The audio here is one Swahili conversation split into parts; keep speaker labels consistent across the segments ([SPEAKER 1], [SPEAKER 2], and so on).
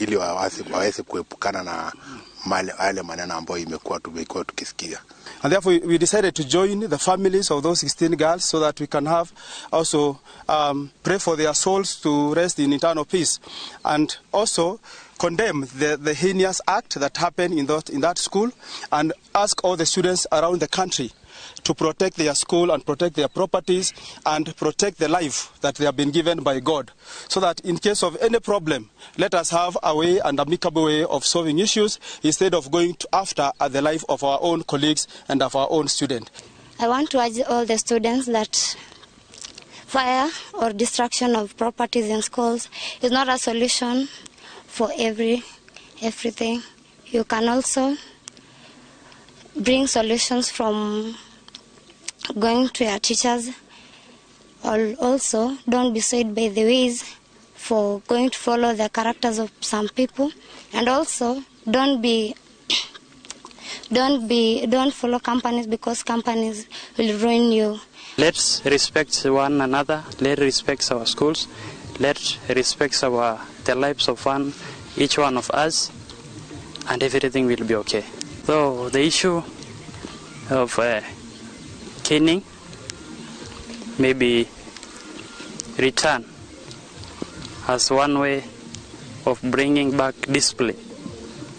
[SPEAKER 1] ili waweze kuepukana na yale maneno ambayo tumekuwa tukisikia.
[SPEAKER 2] And therefore we decided to join the families of those 16 girls so that we can have also pray for their souls to rest in eternal peace, and also condemn the heinous act that happened in that school, and ask all the students around the country to protect their school and protect their properties and protect the life that they have been given by God, so that in case of any problem, let us have a way and amicable way of solving issues instead of going after the life of our own colleagues and of our own students.
[SPEAKER 3] I want to urge all the students that fire or destruction of properties in schools is not a solution for everything. You can also bring solutions from going to your teachers, or also don't be swayed by the ways for going to follow the characters of some people, and also don't follow companies, because companies will ruin you.
[SPEAKER 4] Let's respect one another. Let's respect our schools. Let's respect the lives of each one of us, and everything will be okay. So the issue of caning maybe return as one way of bringing back discipline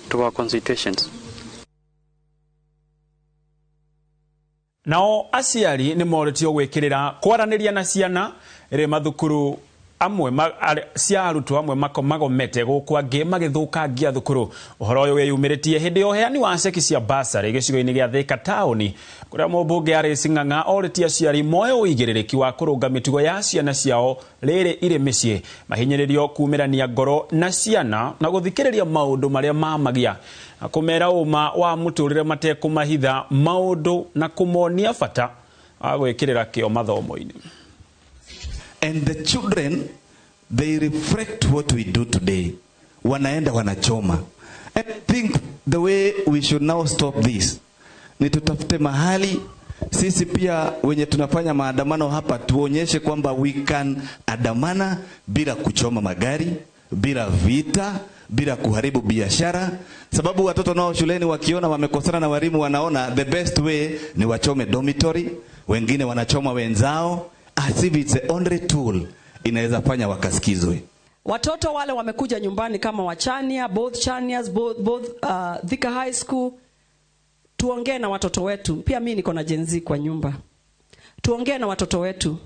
[SPEAKER 4] to our constitutions.
[SPEAKER 5] Nao aciari ni moretio gwikirira kwaraniria na ciana iri mathukuru amwe cia arutwo amwe magomete gukwangi magithukangia thukuru. Uhoro uyu wiyumiritie hindi ya uheani wa ceki cia basari gicigo-ini gia Thika tauni, kuria mumbunge Alice Ng'ang'a oretie aciari moyo uigiririku wa kurunga mitugo ya ciana ciao riri iri micii, mahinyiririo kuumirania ngoro na ciana na guthikiriria maundu maria mamagia, na kumera uma wa muturire matekumahitha maundu na kumonia bata wa gwikirira kio mathomo-ini.
[SPEAKER 6] And the children, they reflect what we do today. Wanaenda wanachoma. I think the way we should now stop this ni tutafute mahali sisi pia wenye tunafanya maandamano hapa tuonyeshe kwamba we can andamana bila kuchoma magari, bila vita, bila kuharibu biashara, sababu watoto nao shuleni wakiona wamekosana na walimu wanaona the best way ni wachome dormitory, wengine wanachoma wenzao, as if it's the only tool inaweza fanya wakasikizwe.
[SPEAKER 7] Watoto wale wamekuja nyumbani kama wachania, both Chanias, both Thika High School. Tuongee na watoto wetu. Pia mimi niko na Gen Z kwa nyumba. Tuongee na watoto wetu.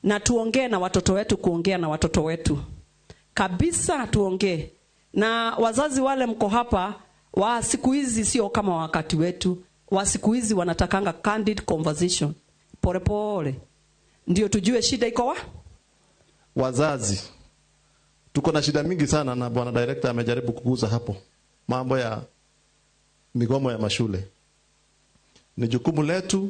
[SPEAKER 7] Na tuongee na watoto wetu kuongea na watoto wetu. Kabisa tuongee. Na wazazi wale mko hapa, wa siku hizi sio kama wakati wetu. Wa siku hizi wanatakanga candid conversation. Pole pole. Ndio tujue shida iko wapi?
[SPEAKER 8] Wazazi, tuko na shida mingi sana, na bwana director amejaribu kuguza hapo mambo ya migomo ya mashule. Ni jukumu letu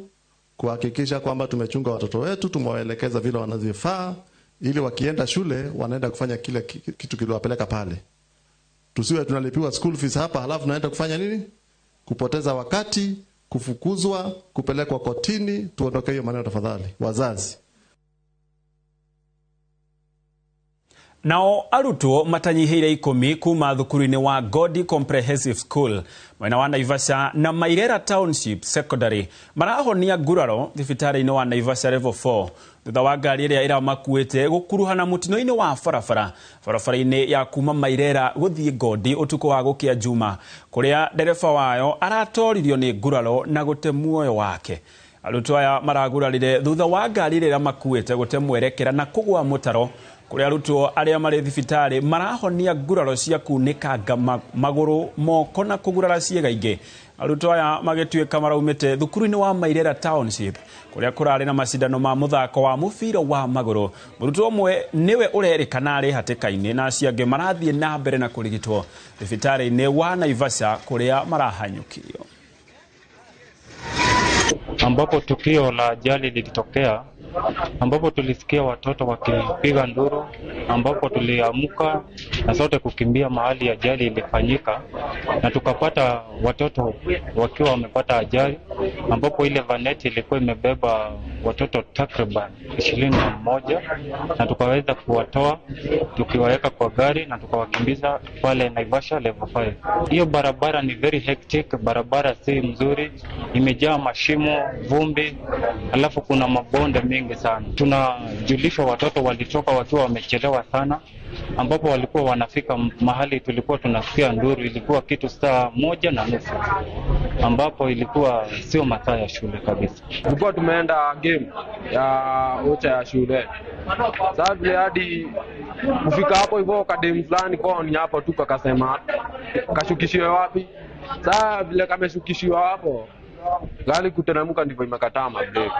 [SPEAKER 8] kuhakikisha kwamba tumechunga watoto wetu, tumewaelekeza vile wanavyofaa, ili wakienda shule wanaenda kufanya kile kitu kiliwapeleka pale. Tusiwe tunalipiwa school fees hapa halafu naenda kufanya nini? Kupoteza wakati, kufukuzwa, kupelekwa kotini. Tuondoke hiyo maneno tafadhali wazazi.
[SPEAKER 5] Nao arutwo matanyihire 10 kuma thukuru-ini wa Godi Comprehensive School mwena wa Naivasha na Mairera Township Secondary marahonia nguraro thibitari-ini wa Naivasha level 4 thutha wa ngari iria iramakuite gukuruhana mutino-ini wa barabara-ini ya kuma Mairera guthii Godi utuko wa gukia Juma, kuria dereva wayo aratoririo ni nguraro na gute muoyo wake. Arutwo aya maragurarire thutha wa ngari iria iramakuite gute mwerekera na kugwa mutaro, kuria arutwo aria mari thibitari marahonia nguraro cia kunikanga maguru, moko na kugurara ciega ingi. Arutwo aya magituika maraumite thukuru-ini wa Mairera Township kuria kurari na macindano ma muthako wa mubira wa maguru. Murutwo umwe niwe urerikana ari hatikaini na ciange marathie na mbere na kurigitwo thibitari-ini wa Naivasha kuria marahanyukirio,
[SPEAKER 9] ambapo tukio la ajali lilitokea, ambapo tulisikia watoto wakipiga nduru, ambapo tuliamuka na sote kukimbia mahali ajali ilifanyika, na tukapata watoto wakiwa wamepata ajali, ambapo ile vaneti ilikuwa imebeba watoto takriban 21, na tukaweza kuwatoa tukiwaweka kwa gari na tukawakimbiza pale Naivasha level 5. Hiyo barabara ni very hectic, barabara si mzuri, imejaa mashimo, vumbi, alafu kuna mabonde mengi sana. Tunajulishwa watoto walitoka wakiwa wamechelewa sana, ambapo walikuwa wanafika mahali tulikuwa tunasikia nduru, ilikuwa kitu saa 1:30, ambapo ilikuwa sio masaa ya shule kabisa.
[SPEAKER 10] Tulikuwa tumeenda game ya ocha ya shule. Sasa vile hadi kufika hapo hivyo kadem fulani kwa ni hapo tu kakasema kashukishiwe wapi. Sasa vile kameshukishiwa hapo, gari kuteremka ndivyo imekataa mabreki.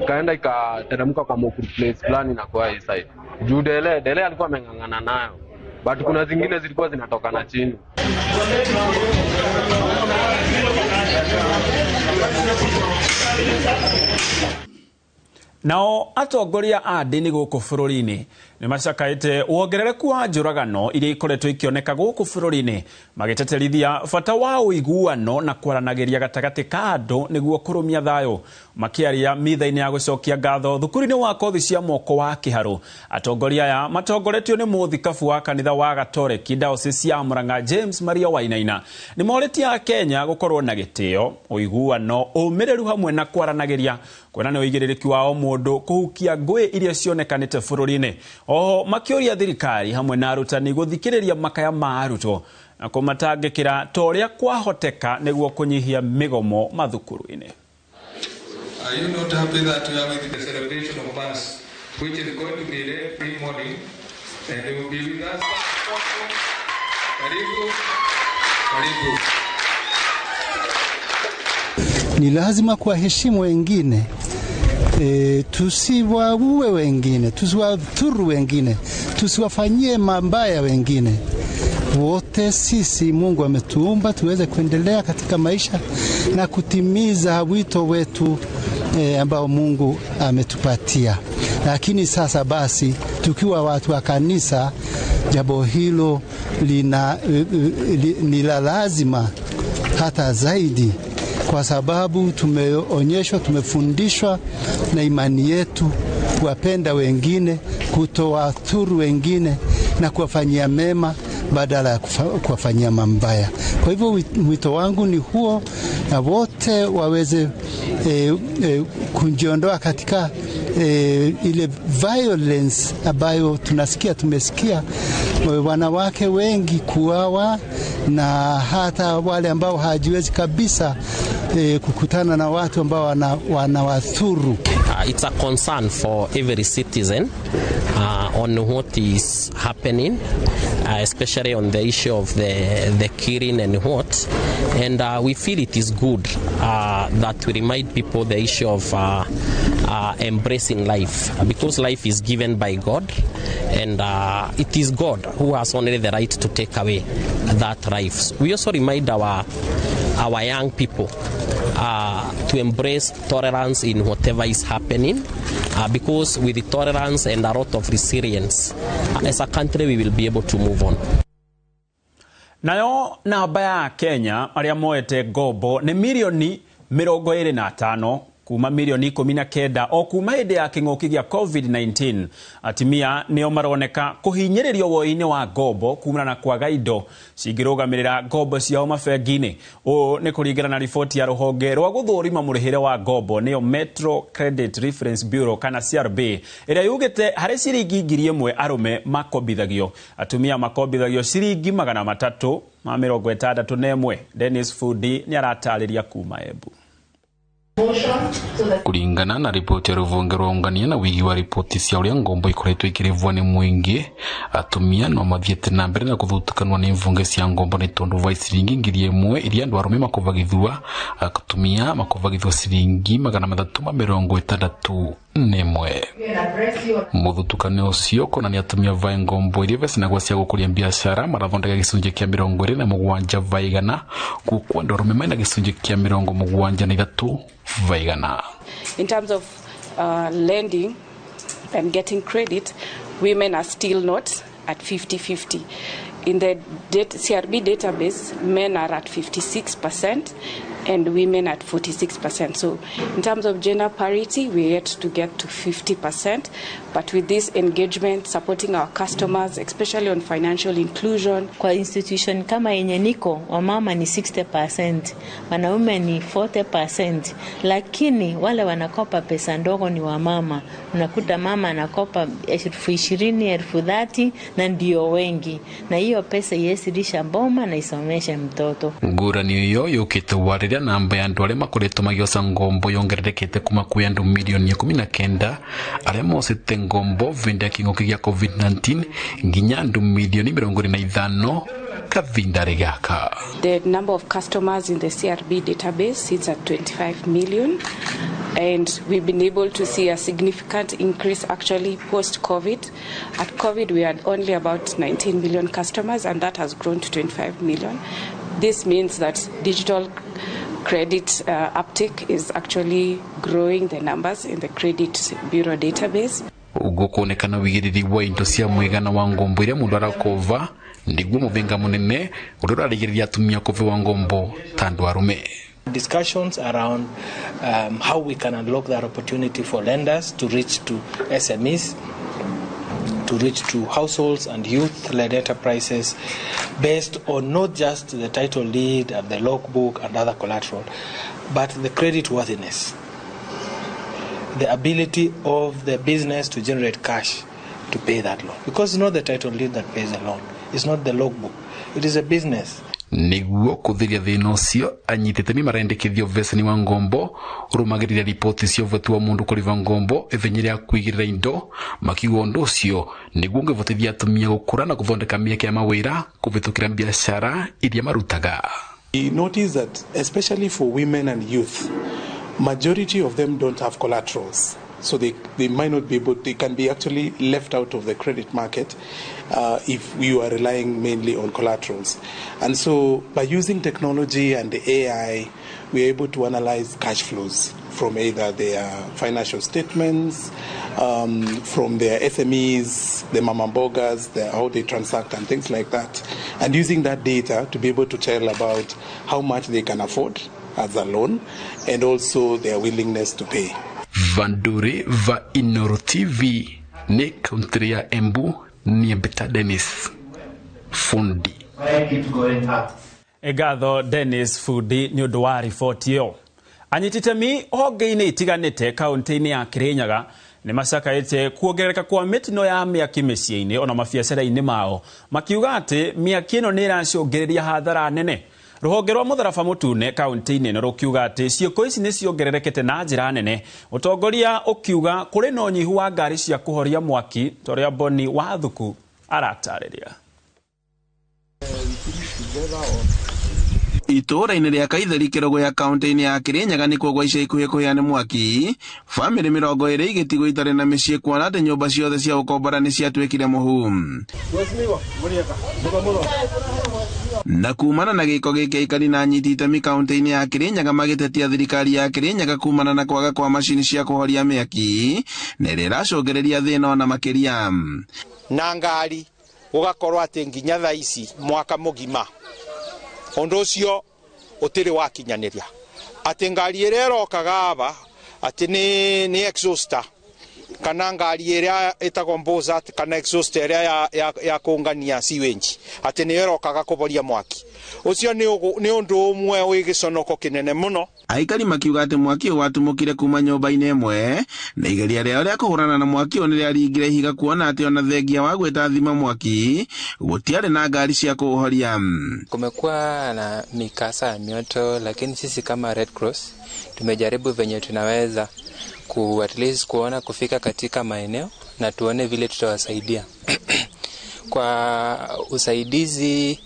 [SPEAKER 10] Kaenda ikateremka kwa Mokuru place fulani na kwa hii side. Juu Dele alikuwa ameng'ang'ana nayo. But kuna zingine zilikuwa zinatoka na chini.
[SPEAKER 5] Nao atongoria a ndini guku bururi-ini ni macakaite wongerereku wa njuragano iria ikoretwo ikioneka guku bururi-ini, magiteterithia bata wa uiguano na kwaranagiria gatagati ka andu niguo kurumia thayo. Makiaria mitha-ini ya gucokia ngatho thukuru-ini wa kothi cia moko wa Kiharu, atongoria aya matongoretio ni muthikabu wa kanitha wa Gatoreki Diocese ya Murang'a James Maria Wainaina ni moretia Kenya gukorwo na gitio, uiguano, umireru hamwe na kwaranagiria kwonana uigiririku wa mundu kuhukia ngui iria cionekanite bururi-ini. Oho makioria thirikari hamwe na arutani guthikiriria makaya ma arutwo na kumatangikira toria kwahoteka niguo kunyihia migomo mathukuru-ini.
[SPEAKER 11] Are you not happy that we are with the celebration of Mass, which is going to be every morning, and they will be with us? Karibu, karibu.
[SPEAKER 12] Ni lazima kuwaheshimu wengine, tusiwaue wengine, tusiwadhuru wengine, tusiwafanyie mabaya wengine. Wote sisi Mungu ametuumba tuweze kuendelea katika maisha na kutimiza wito wetu ambao Mungu ametupatia. Lakini sasa basi tukiwa watu wa kanisa, jambo hilo ni la lazima hata zaidi, kwa sababu tumeonyeshwa, tumefundishwa na imani yetu kuwapenda wengine, kutowadhuru wengine na kuwafanyia mema badala ya kuwafanyia mabaya. Kwa hivyo wito wangu ni huo, na wote waweze kujiondoa katika ile violence ambayo tumesikia wanawake wengi kuuawa, na hata wale ambao hawajiwezi kabisa kukutana na watu ambao wanawadhuru.
[SPEAKER 13] It's a concern for every citizen on what is happening, especially on the issue of the killing and what. And we feel it is good that we remind people the issue of embracing life, because life is given by God, and it is God who has only the right to take away that life. We also remind our young people to embrace tolerance in whatever is happening, because with the tolerance and a lot of resilience, as a country we will be able to move on.
[SPEAKER 5] Nayo namba ya Kenya aria moete ngombo ni milioni 25 kuma milioni 19 o kuma hĩndĩ ya kĩng'ũki gĩa COVID-19. Atimia nĩo maroneka kũhinyĩrĩrio woi-inĩ wa ngombo kumana na kwaga indo cingĩrũgamĩrĩra ngombo ciao mabengi-inĩ. Ũũ nĩ kũringana na riboti ya rũhonge rwa gũthũrima mũrĩhĩre wa ngombo nĩyo Metro Credit Reference Bureau kana CRB, ĩrĩa yugĩte harĩ ciringi 1,000 arũme makombithagio, atumia makombithagio ciringi 361. Dennis Fudi nĩ aratarĩria kuma Embu.
[SPEAKER 14] Kulingana na ripoti ya ruvunge rwaungania na wigi wa ripoti cia uria ngombo ikoretwo ikirivwa ni mwingi, atumia no mathiete na mbere na kuthutukanwa ni mvunge cia ngombo ni tondu va ciringi 1,000 iria andu arume makovagithua, atumia makovagithwa ciringi 361. Muthutukano ucio konania atumia va ngombo iria vecinagwa cia gukuria biashara marathondeka gicunjĩ kia 27 vaigana, gukwa andu arume maina gicunjĩ kia 73 vaigana.
[SPEAKER 15] In terms of lending and getting credit, women are still not at 50-50. in the CRB database, men are at 56% and women at 46%. So in terms of gender parity, we're yet to get to 50%. But with this engagement, supporting our customers, especially on financial inclusion.
[SPEAKER 16] Kwa institution kama yenye niko, wamama ni 60%, wanaume ni 40%, lakini wale wanakopa pesa ndogo ni wamama. Unakuta mama anakopa 20,000, 30,000 na ndio wengi. Na hiyo pesa yesirisha boma na isomeshe mtoto.
[SPEAKER 14] Ngurani yo yukite warira namba ya andu aria makoretwo magiosa ngombo yongererekete kuma kwi andu milioni 19 aria mosete ngombo vindi ya king'uki gia COVID-19 nginya andu milioni 25 kavindari gaka.
[SPEAKER 15] The number of customers in the CRB database is at 25 million, and we've been able to see a significant increase actually post-COVID. At COVID, we had only about 19 million customers, and that has grown to 25 million. This means that digital credit uptake is actually growing the numbers in the credit bureau database.
[SPEAKER 14] Gukonekana wigiriri wa indo cia mwigana wa ngombo iria mundu arakova niguo muvinga munene uria arigiriria atumia kove wa ngombo tandu arume.
[SPEAKER 17] Discussions around how we can unlock that opportunity for lenders to reach to SMEs, to reach to households and youth-led enterprises based on not just the title deed and the logbook and other collateral, but the credit worthiness, the ability of the business to generate cash to pay that loan. Because it's not the title deed that pays the loan, it's not the logbook, it is a business.
[SPEAKER 14] Niguo kuthiria thina ucio anyititemi marendekithio vesani wa ngombo urumagirira ripoti cio votu wa mundu kuriva ngombo ithenya ya kwigirira indo makiuga undu ucio niguo ngivotithia atumia gukura na kuthondeka mieke ya mawira kuvitukira biashara iria marutaga.
[SPEAKER 18] We notice that especially for women and youth, majority of them don't have collaterals. So they might not be able, they can be actually left out of the credit market if you are relying mainly on collaterals. And so by using technology and the AI, we're able to analyze cash flows from either their financial statements, from their SMEs, the mama mbogas, how they transact and things like that. And using that data to be able to tell about how much they can afford as a loan and also their willingness to pay.
[SPEAKER 14] Vanduri va Inoro TV ni country ya Embu ni Beta Dennis Fundi.
[SPEAKER 5] Egatho Dennis Fundi ni undu wa ripoti yo. Anyititemi honge-ini itiganite kaunti-ini ya Kirinyaga ni macakaite kuongerereka kwa mitino ya miaki micii-ini ona mabiacara-ini mao makiuga ati miaki ino ni iraciongereria hathara nene. Ruhonge rwa mutharaba mutune kaunti-ini no rukiuga ati cioko ici ni ciongererekete na njira nene. Utongoria ukiuga kuri no nyihu wa ngari cia kuhoria mwaki toria Boni wa Thuku aratariria.
[SPEAKER 19] Itura-ini ria Kaitheri Kirogo ya kaunti-ini ya Kirinyaga ni kuo ica ikuhi kuhiane mwaki, family 20 igitigo itare na micii kuona ati nyumba ciothe cia ukombora ni ciatwikire muhu. Na kumana na giko giki ikari na nyiti itemi kaunti-ini ya Kirinyaga magitetia thirikari ya Kirinyaga kumana na kwaga kwa macini cia kuhoria miaki na iracogereria thina na makiria.
[SPEAKER 20] Na ngari ugakorwo ati nginya tha ici mwaka mugima undu ucio utiri wakinyaniria ati ngari ire rokaga aba ati ni exhauster kana ngari ire etagwo mboza kana exhauster ire ya kungania siwenji ati ni rokaga kuboria mwaki ucio ni undu umwe wi giconoko kinene muno.
[SPEAKER 19] Aikari makiuga ati mwaki watumukire kuma nyumba-ini imwe na igeria riao ria kuhurana na mwaki oni riaringire higa kuona ati ona thengia wa gwita thima mwaki gutiari na ngari cia kuhoria.
[SPEAKER 21] Kumekuwa na mikasa ya mioto, lakini sisi kama Red Cross tumejaribu venye tunaweza at least kuona kufika katika maeneo na tuone vile tutawasaidia. Kwa usaidizi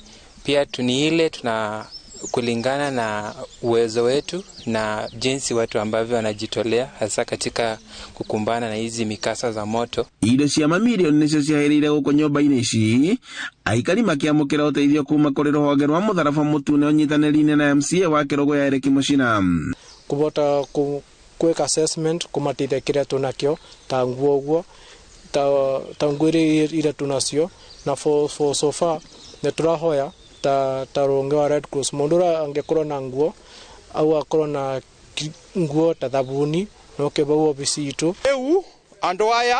[SPEAKER 21] pia tuna kulingana na uwezo wetu na jinsi watu ambavyo wanajitolea hasa katika kukumbana na hizi mikasa za moto.
[SPEAKER 19] Indo cia mamilioni nicio ciahirire guko nyumba-ini ici, aikari makiamukira uteithio kuma kuri ruhonge rwa mutharaba mutune unyitaniri-ini na MCA wa Kirogo ya Eric Mucina.
[SPEAKER 22] Kubota quick assessment kumatithia kiria tunakio tanguo guo tangwiri ire tunacio na for so far nĩ tũrahoya ta rũnge wa Red Cross mũndũ ũrĩa angĩkorwo na nguo au akorwo na nguo ta thabuni no kebau ofisi itu
[SPEAKER 20] eu andũ aya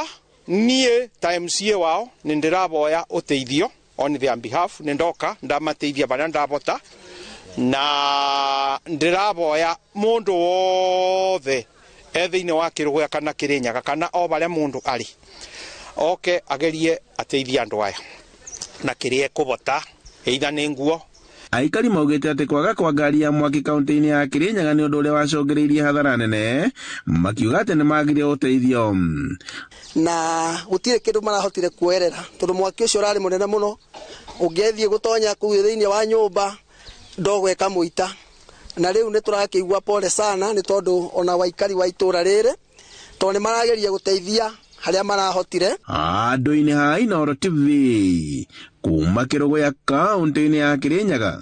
[SPEAKER 20] niĩ ta MCA wao nĩ ndĩraboya ũteithio on their behalf nĩ ndoka ndamateithia bana ndabota na ndĩraboya mũndũ wothe thĩinĩ wa Kĩrũgũya kana Kĩrĩnyaga kana o barĩa mũndũ arĩ oke agerie ateithia andũ aya na kĩrĩa kũbota either nĩ nguo.
[SPEAKER 19] Aikari maugĩte atĩ kwaga kwa ngari ya mwaki kaunti-inĩ ya Kĩrĩnyaga nĩ ũndũ ũrĩa wacogereirie hathara nene, makiuga atĩ nĩ magire ũteithio
[SPEAKER 1] na gũtirĩ kĩndũ marahotire kuoerera tondũ mwaki ũcio ũrarĩ mũnene mũno, ũngĩthiĩ gũtonya kũu thĩinĩ wa nyũmba ndogo ĩkamũita, na rĩu nĩ tũrakĩigua pole sana nĩ tondũ ona waikari wa itũra rĩrĩ tondũ nĩ marageria gũteithia harĩa marahotire.
[SPEAKER 19] Andũ-inĩ ha Inooro TV kuma Kĩrũgũya kaunti-inĩ ya Kĩrĩnyaga,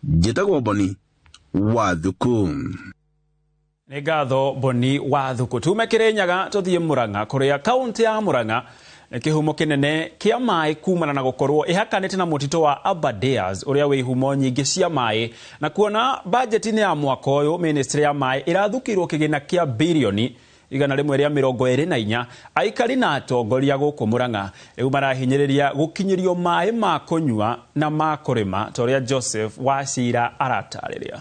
[SPEAKER 19] njĩtagwo Boni Wathuku.
[SPEAKER 5] Nĩ ngatho Boni Wathuku. Tume Kĩrĩnyaga tũthiĩ Mũrang'a kũrĩa kaunti ya Mũrang'a kĩhumo kĩnene kĩa maĩ kumana na gũkorwo ihakanĩte na mũtitũ wa Aberdares ũrĩa wĩ ihumo nyingĩ cia maĩ, na kuona budget-inĩ ya mwaka ũyũ ministry ya maĩ irathukirwo kĩgĩna kĩa bilioni 124, aikari na atongoria gũkũ Mũrang'a rĩu marahinyĩrĩria gũkinyĩrio maĩ ma kũnyua na ma kũrĩma ta ũrĩa Joseph Wachira aratarĩria.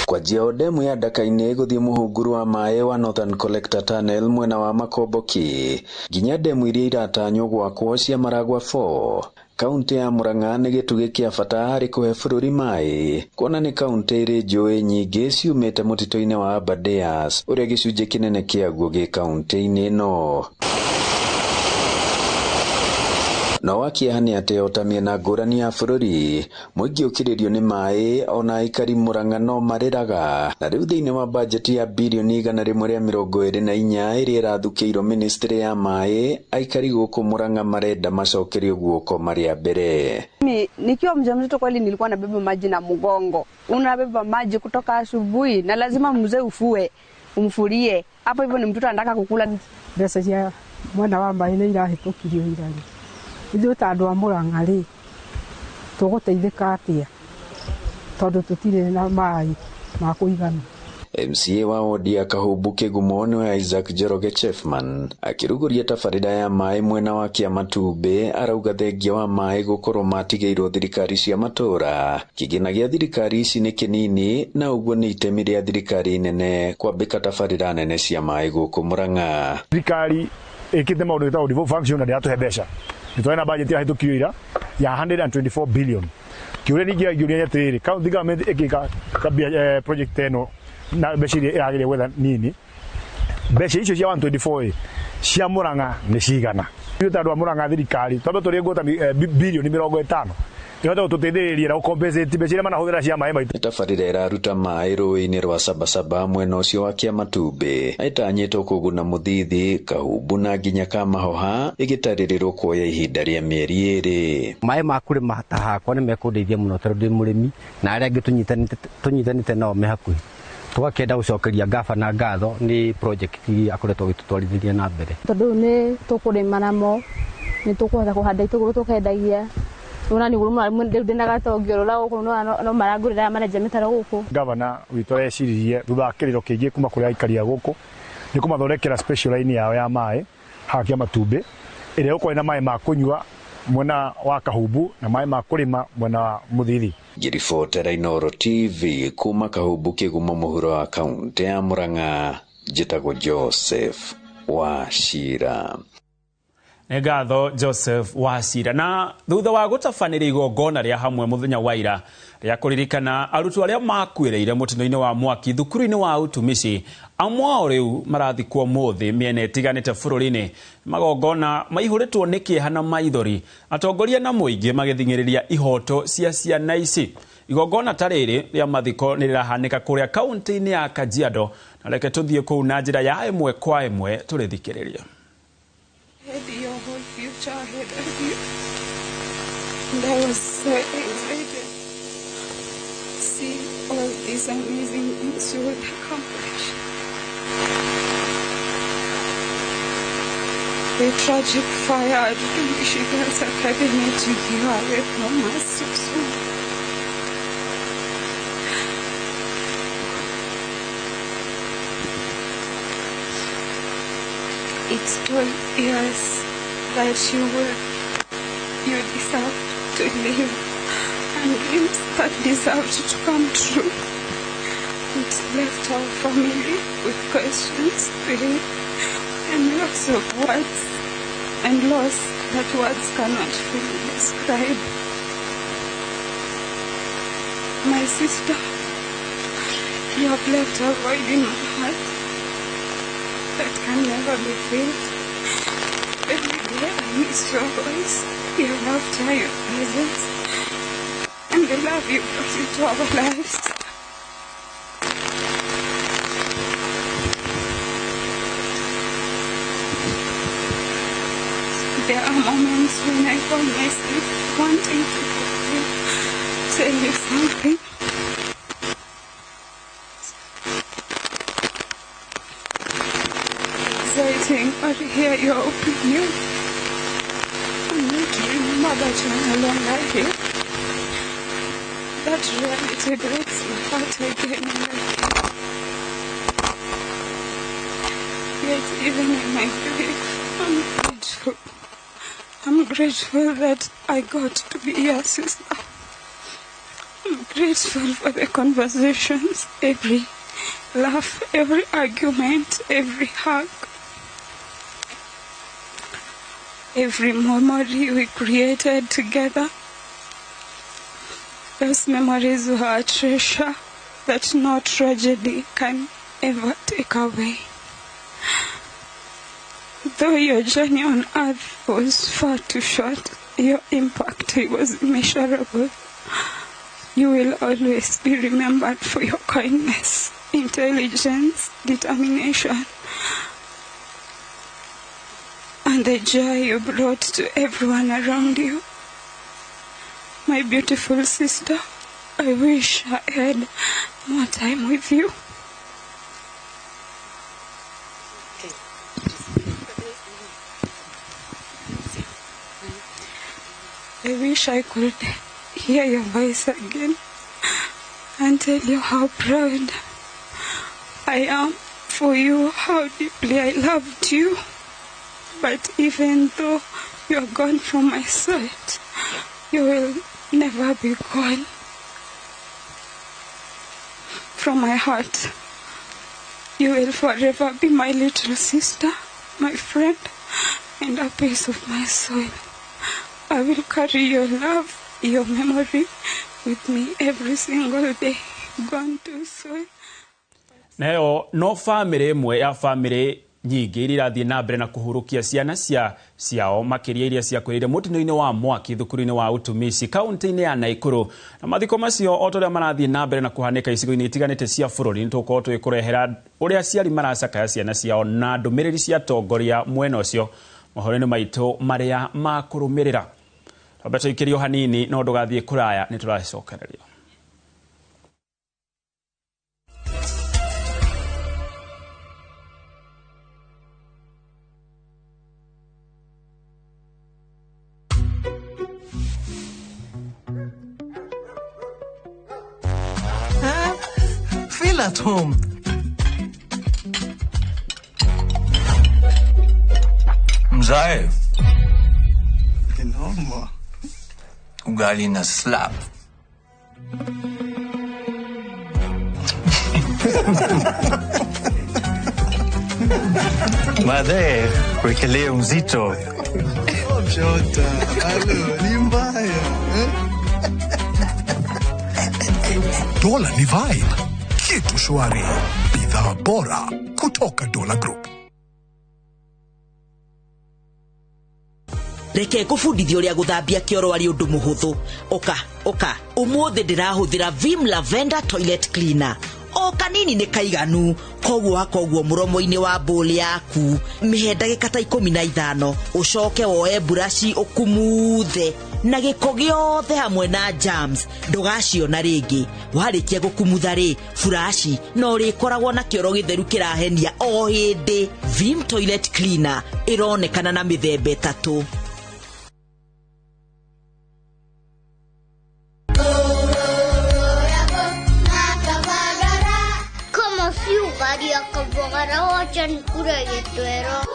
[SPEAKER 2] Kwa njia demu ya Daka-inĩ gũthiĩ mũhunguru wa maĩ wa Northern Collector Tunnel mwena wa Makomboki nginya demu iria iratanywo gwakwo cia Maragwa 4. Kaunti ya Mũrang'a nĩ gĩtugĩ kĩa bata harĩ kũhe bũrũri maĩ, kuona nĩ kaunti ĩrĩ njũĩ nyingĩ ciumĩte mũtitũ-inĩ wa Aberdares ũrĩa gĩcunjĩ kĩnene kĩaguo gĩ kaunti-inĩ ĩno. No wakĩeha nĩ atĩ o ta mĩena ngũrani ya bũrũri mũingĩ ũkĩrĩrio nĩ maĩ ona aikari Mũrang'a no marĩraga, na rĩu thĩinĩ wa bajeti ya bilioni 124 ĩrĩa ĩrathukĩirwo ministry ya maĩ, aikari gũkũ Mũrang'a marenda macokerio guoko marĩa mbere.
[SPEAKER 23] Nikiwa mjamzito kweli nilikuwa nabeba maji na mgongo. Unabeba maji kutoka asubuhi na lazima mzee ufue umfurie. Hapo hivyo ni mtoto anataka kukula.
[SPEAKER 24] Pesa ya mwana wa maĩ nĩ irahĩtũkirio irani. Ithuĩ ta andũ a Mũrang'a rĩ tũgũteithĩka atĩa tondũ tũtirĩ na maĩ ma kũigana.
[SPEAKER 2] MCA wa wodi ya Kahumbu Kĩgumo nĩ Isaac Njoroge Chefman akĩrugũria tabarĩra ya maĩ mwena wa Kĩamatumbĩ, arauga thengia wa maĩ gũkorwo matigĩirwo thirikari cia matũra. Kĩgĩna gĩa thirikari ici nĩ kĩnini na ũguo nĩ itemi rĩa thirikari nene kwambĩka tabarĩra nene cia maĩ gũkũ Mũrang'a.
[SPEAKER 25] Thirikari ĩkĩte maũndũ ta devolve function na ndĩratũhe mbeca. Nitwaena budget ya hĩtũkio ira ya 124 billion. Kĩũria ningĩ angĩũria atĩrĩrĩ, county government ĩkĩka project eno na mbeca iria ĩragĩrĩa gwetha nini. Mbeca icio cia 124 cia Mũrang'a nĩ cigana. Ithuĩ ta andũ a Mũrang'a thirikari tondũ tũrĩ ngũta bilioni 50 ĩhote gũtũteithĩrĩria na gũcompensate mbeca iria manahũthĩra cia maĩ maitũ.
[SPEAKER 2] Tabarĩra ĩraruta maĩ rũĩ-inĩ rwa Sabasaba mwena ũcio wa Kĩamatumbĩ ĩtanyĩtwo kũguna Mũthithi, Kahumbu na nginya Kamahoha, ĩgĩtarĩrĩrwo kuoya ihinda rĩa mĩeri 2.
[SPEAKER 26] Maĩ ma kũrĩma ta hakwa nĩ mekũndeithia mũno tondũ ndĩ mũrĩmi na arĩa angĩ tũnyitanĩte nao me hakuhĩ. Tũgakĩenda gũcokeria ngabana ngatho nĩ project akoretwo agĩtũtwarithĩria na mbere.
[SPEAKER 27] Tondũ nĩ tũkũrĩma namo, nĩ tũkũhota kũhanda itũngũrũ tũkendagia. Ona ni gurumwa rĩu ndĩna gatongio rũra gũkũ no marangũrĩra manager mĩtaro gũkũ. Gavana
[SPEAKER 25] witũ eciririe thutha kĩrĩro kĩingĩ kuma kũrĩ aikari a gũkũ nĩ kũmathondekera special line yao ya maĩ ha Kĩamatumbĩ ĩrĩa gũkorwo na maĩ ma kũnyua mwena wa Kahumbu na maĩ ma kũrĩma mwena wa Mũthithi.
[SPEAKER 2] Ngĩribotera Inooro TV kuma Kahumbu Kĩgumo mũhuro wa kaunti ya Mũrang'a, njĩtagwo Joseph Wachira.
[SPEAKER 5] Nĩ ngatho Joseph Wachira. Na thutha wa gũtabanĩria igongona rĩa hamwe mũthenya wa ira rĩa kũririkana arutwo arĩa makuĩrĩire mũtino-inĩ wa mwaki thukuru-inĩ wa Utumishi, amwe ao rĩu marathikwo mũthĩ mĩena ĩtiganĩte bũrũri-inĩ. Magongona maihũrĩtwo nĩ kĩeha na maithori, atongoria na mũingĩ magĩthing'ĩrĩria ihoto cia ciana ici. Igongona ta rĩrĩ rĩa mathiko nĩ rĩrahanĩka kũrĩa kaunti-inĩ ya Kajiado, na reke tũthiĩ kũu na njĩra ya ĩmwe kwa ĩmwe tũrĩthikĩrĩria.
[SPEAKER 28] Your whole future ahead of you. And I was so excited to see all these amazing things you would accomplish. the tragic fire at Michigan's Academy to be away from us so soon. It's 12 years that you deserve to live, and dreams that deserve to come true. It's left our family with questions, pain, and lots of words and loss that words cannot fully describe. My sister, you have left a void in my heart that can never be filled. Every day I miss your voice, your laughter, your presence, and the love you brought into our lives. There are moments when I find myself wanting to tell you something. Exciting to hear your opinion. I need to remember that you are no longer here. That reality breaks my heart again and again. Yet even in my grief, I'm grateful. I'm grateful that I got to be your sister. I'm grateful for the conversations, every laugh, every argument, every hug, every memory we created together. Those memories were a treasure that no tragedy can ever take away. Though your journey on earth was far too short, your impact was immeasurable. You will always be remembered for your kindness, intelligence, determination, and the joy you brought to everyone around you. My beautiful sister, I wish I had more time with you. I wish I could hear your voice again and tell you how proud I am for you, how deeply I loved you. But even though you're gone from my sight, you will never be gone from my heart. You will forever be my little sister, my friend, and a piece of my soul. I will carry your love, your memory with me every single day. Gone too soon.
[SPEAKER 5] Nayo no family mwe ya family nyingi irathie na mbere na kuhurukia ciana ciao makiria iria cia kwirire mutino-ini wa mwaki thukuru-ini wa utumisi kaunti-ini ya Naikuru na mathiko macio otoria marathie na mbere na kuhanika icigo-ini itiganite cia bururi ntuko twikurehera uria ciari maracakaya ciana ciao na ndumiriri cia tongoria mwena ucio mohoro-ini maitu maria makurumirira Roberto ikirio hanini no ndugathie kuraya ni turacokereria.
[SPEAKER 3] Feel at home.
[SPEAKER 4] Mzae.
[SPEAKER 3] Kinoma.
[SPEAKER 4] Ugali na slap. Baadaye wekelee uzito.
[SPEAKER 3] Jota, alo, ni mbaya.
[SPEAKER 6] Dola ni vibe. Kitu shwari. Bidhaa bora kutoka Dola Group.
[SPEAKER 7] Reke kufundithio ria guthambia kioro ari undu muhuthu. Oka. Umuthi ndirahuthira Vim Lavender Toilet Cleaner. O kanini ni kaiganu. Koguo muromo-ini wa bowl yaku. Mihe ndagika ta 15. Ucoke woe burashi ukumuthe. na gĩko gĩothe hamwe na germs ndũgaciona rĩngĩ. Warĩkia gũkumutha rĩ, furashi no rĩkoragwo na kĩoro gĩtheru kĩrahenia o hĩndĩ. Vim Toilet Cleaner ĩronekana na mĩthemba 3.
[SPEAKER 8] Como si ugaria Kavagara wacha nikure gĩtwero.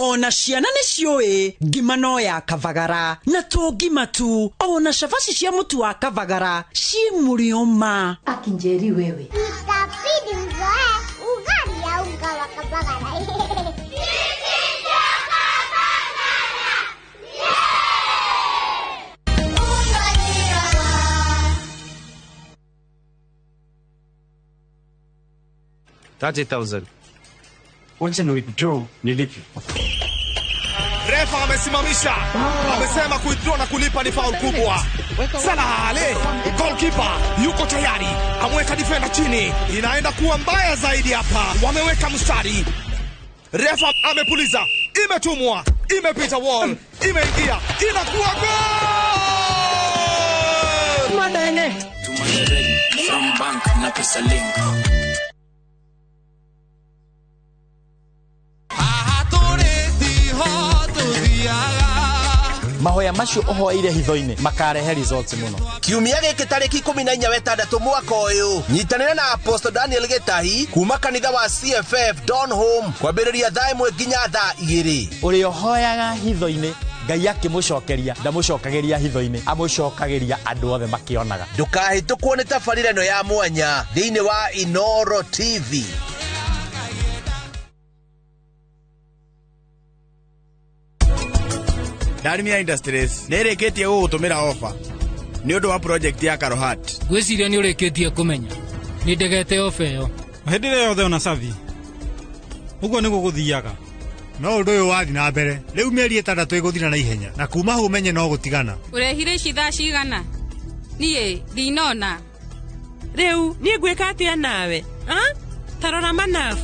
[SPEAKER 7] Ona ciana nĩ ciũĩ ngima no ya Kavagara, na to ngima tu, ona shafashi cia mũtu wa Kavagara ci mũrioma.
[SPEAKER 8] Akinjeri wewe itabidi mzoe ugali ya unga wa Kavagara.
[SPEAKER 9] $30,000. Wacha ni withdraw nilipe.
[SPEAKER 10] Refa amesimamisha. Amesema withdraw na kulipa ni foul kubwa. Salah Ale, goalkeeper yuko tayari. Amweka defender chini. Inaenda kuwa mbaya zaidi hapa. Wameweka mstari. Refa amepuliza. Imetumwa. Imepita wall. Imeingia. Inakuwa goal!
[SPEAKER 7] Madene.
[SPEAKER 11] Tumaneredi from bank na pesa link.
[SPEAKER 12] Mahoya macio uhoeire hitho-ini makarehe results muno.
[SPEAKER 10] Kiumia gĩkĩ tarĩki 14 mwaka ũyũ, nyitanĩra na Apostle Daniel Gitahi kuma kanitha wa CFF Donholm kwambĩrĩria thaa 1 nginya thaa 2.
[SPEAKER 12] Ũrĩa ũhoyaga hitho-ini Ngai akĩmũcokeria ndamũcokagĩria hitho-ini, amũcokagĩria andũ othe makĩonaga.
[SPEAKER 10] Ndũkahĩtũkwo nĩ tabarĩra ĩno ya mwanya thĩinĩ wa Inoro TV. Darmia Industries nĩrĩkĩtie gũgũtũmĩra offer nĩ ũndũ wa project ya Karohat.
[SPEAKER 13] Gwĩciria nĩ ũrĩkĩtie kũmenya nĩ ndegete offer ĩyo
[SPEAKER 15] hĩndĩ ĩrĩa yothe ona savi ũguo nĩ gũgũthiaga. No ũndũ ũyũ wathi na mbere rĩu mĩeri 6 ĩgũthira na ihenya na kuma hau menye no gũtigana.
[SPEAKER 16] Ũrehire ici thaa cigana? Niĩ ndinona. Rĩu niĩ ngwĩka atĩa nawe? Tarora manabu.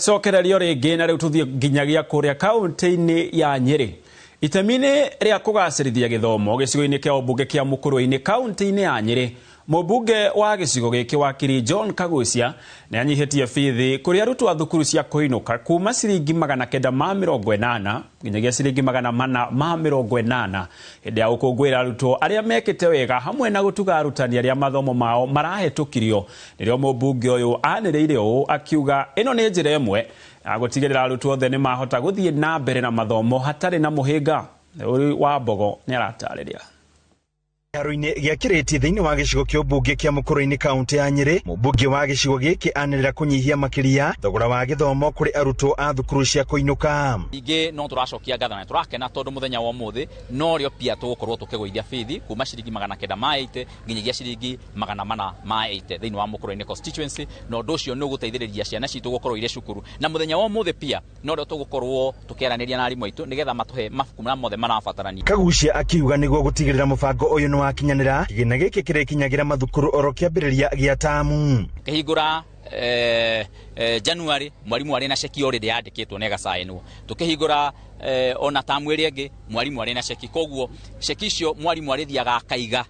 [SPEAKER 5] Cokererio rĩngĩ na rĩu tũthiĩ nginyagia kũrĩa kaunti-inĩ ya Nyeri. Itemi-inĩ rĩa kũgacĩrithia gĩthomo gĩcigo-inĩ kĩa ũmbunge kĩa Mũkũrũ-inĩ kaunti-inĩ ya Nyeri, mũmbunge wa gĩcigo gĩkĩ wakiri John Kagucia nĩ anyihĩtie bithi kũrĩ arutwo a thukuru cia kũinũka kuma ciringi 980 nginyagia ciringi 480 hĩndĩ ya gũkũngũĩra arutwo arĩa mekĩte wega hamwe na gũtuga arutani arĩa mathomo mao marahĩtũkirio. Nĩrĩo mũmbunge ũyũ anĩrĩire ũũ akiuga ĩno nĩ njĩra ĩmwe ya gũtigĩrĩra arutwo othe nĩ mahota gũthiĩ na mbere na mathomo hatarĩ na mũhĩnga. Wa Mbogo nĩ aratarĩria.
[SPEAKER 29] Kĩharo-inĩ gĩakĩrĩtie thĩinĩ wa gĩcigo kĩa ũmbunge kĩa Mũkũrũ-inĩ kaunti ya Nyeri, mũmbunge wa gĩcigo gĩkĩ anĩrĩra kũnyihia makĩria thogora wa gĩthomo kũrĩ arutwo a thukuru cia kũinũka.
[SPEAKER 30] Ningĩ no tũracokia ngatho na tũrakena tondũ mũthenya wa ũmũthĩ no rĩo pia tũgũkorwo tũkĩgũithia bithi kuma ciringi 980 nginyagia ciringi 480 thĩinĩ wa Mũkũrũ-inĩ constituency, na ũndũ ũcio nĩ ũgũteithĩrĩria ciana citũ gũkorwo irĩ cukuru. Na mũthenya wa ũmũthĩ pia no rĩo tũgũkorwo tũkĩaranĩria na arimũ aitũ nĩgetha matũhe mabuku marĩa mothe marabatarania.
[SPEAKER 29] Kagucia akiuga nĩguo gũtigĩrĩra mũbango ũyũ nĩ wakinyanĩra, kĩgĩna gĩkĩ kĩrĩkinyagĩra mathukuru oro kĩambĩrĩria gĩa tamu.
[SPEAKER 30] Kĩhingũra January mwarimu arĩ na ceki already yandĩkĩtwo na ĩgacaĩnwo. Tũkĩhingũra ona tamu ĩrĩa ĩngĩ mwarimu arĩ na ceki, koguo ceki icio mwarimu arĩthiaga akaiga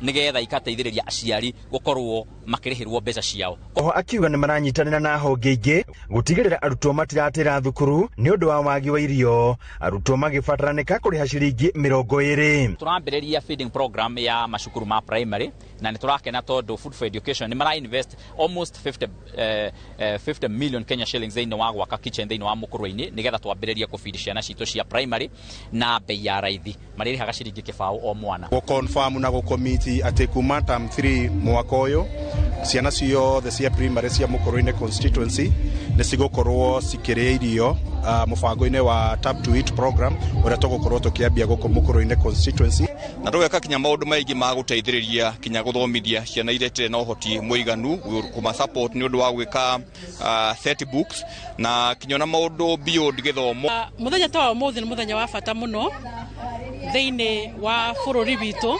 [SPEAKER 30] nigetha ikateithĩrĩria aciari gũkorwo makĩrĩhĩrwo mbeca ciao.
[SPEAKER 29] Oho akiuga nĩ maranyitanĩra na honge ingĩ gũtigĩrĩra arutwo matiratĩra thukuru nĩ ũndũ wa wagi wa irio, arutwo magĩbataranĩka kũrĩha ciringi 20.
[SPEAKER 30] Tũrambĩrĩria feeding program ya macukuru ma primary na nĩ tũrakena tondũ Food for Education nĩ mara invest almost 50 million Kenya shillings thĩinĩ wa gwaka kitchen thĩinĩ wa Mũkũrũ-inĩ nĩgetha twambĩrĩrie kũfeed ciana citũ cia primary na bei ya raithi, marĩrĩhaga ciringi kĩbaũ o mwana.
[SPEAKER 10] Gũconfirm na gũcommit atĩ kuma term 3 mwaka ũyũ
[SPEAKER 1] ciana ciothe cia primary cia Mukurweini constituency nĩ cigũkorwo cikĩrĩa irio mũbango-inĩ wa Tap to Eat program ũrĩa tũgũkorwo tũkĩambia gũkũ Mukurweini constituency, na tũgeka kinya maũndũ maingĩ ma gũteithĩrĩria kinya gũthomithia ciana iria itarĩ na ũhoti mũiganu, kuma support nĩ ũndũ wa gwĩka set books na kinya na maũndũ beyond gĩthomo.
[SPEAKER 14] Mũthenya ta wa ũmũthĩ nĩ mũthenya wa bata mũno thĩinĩ wa bũrũri witũ,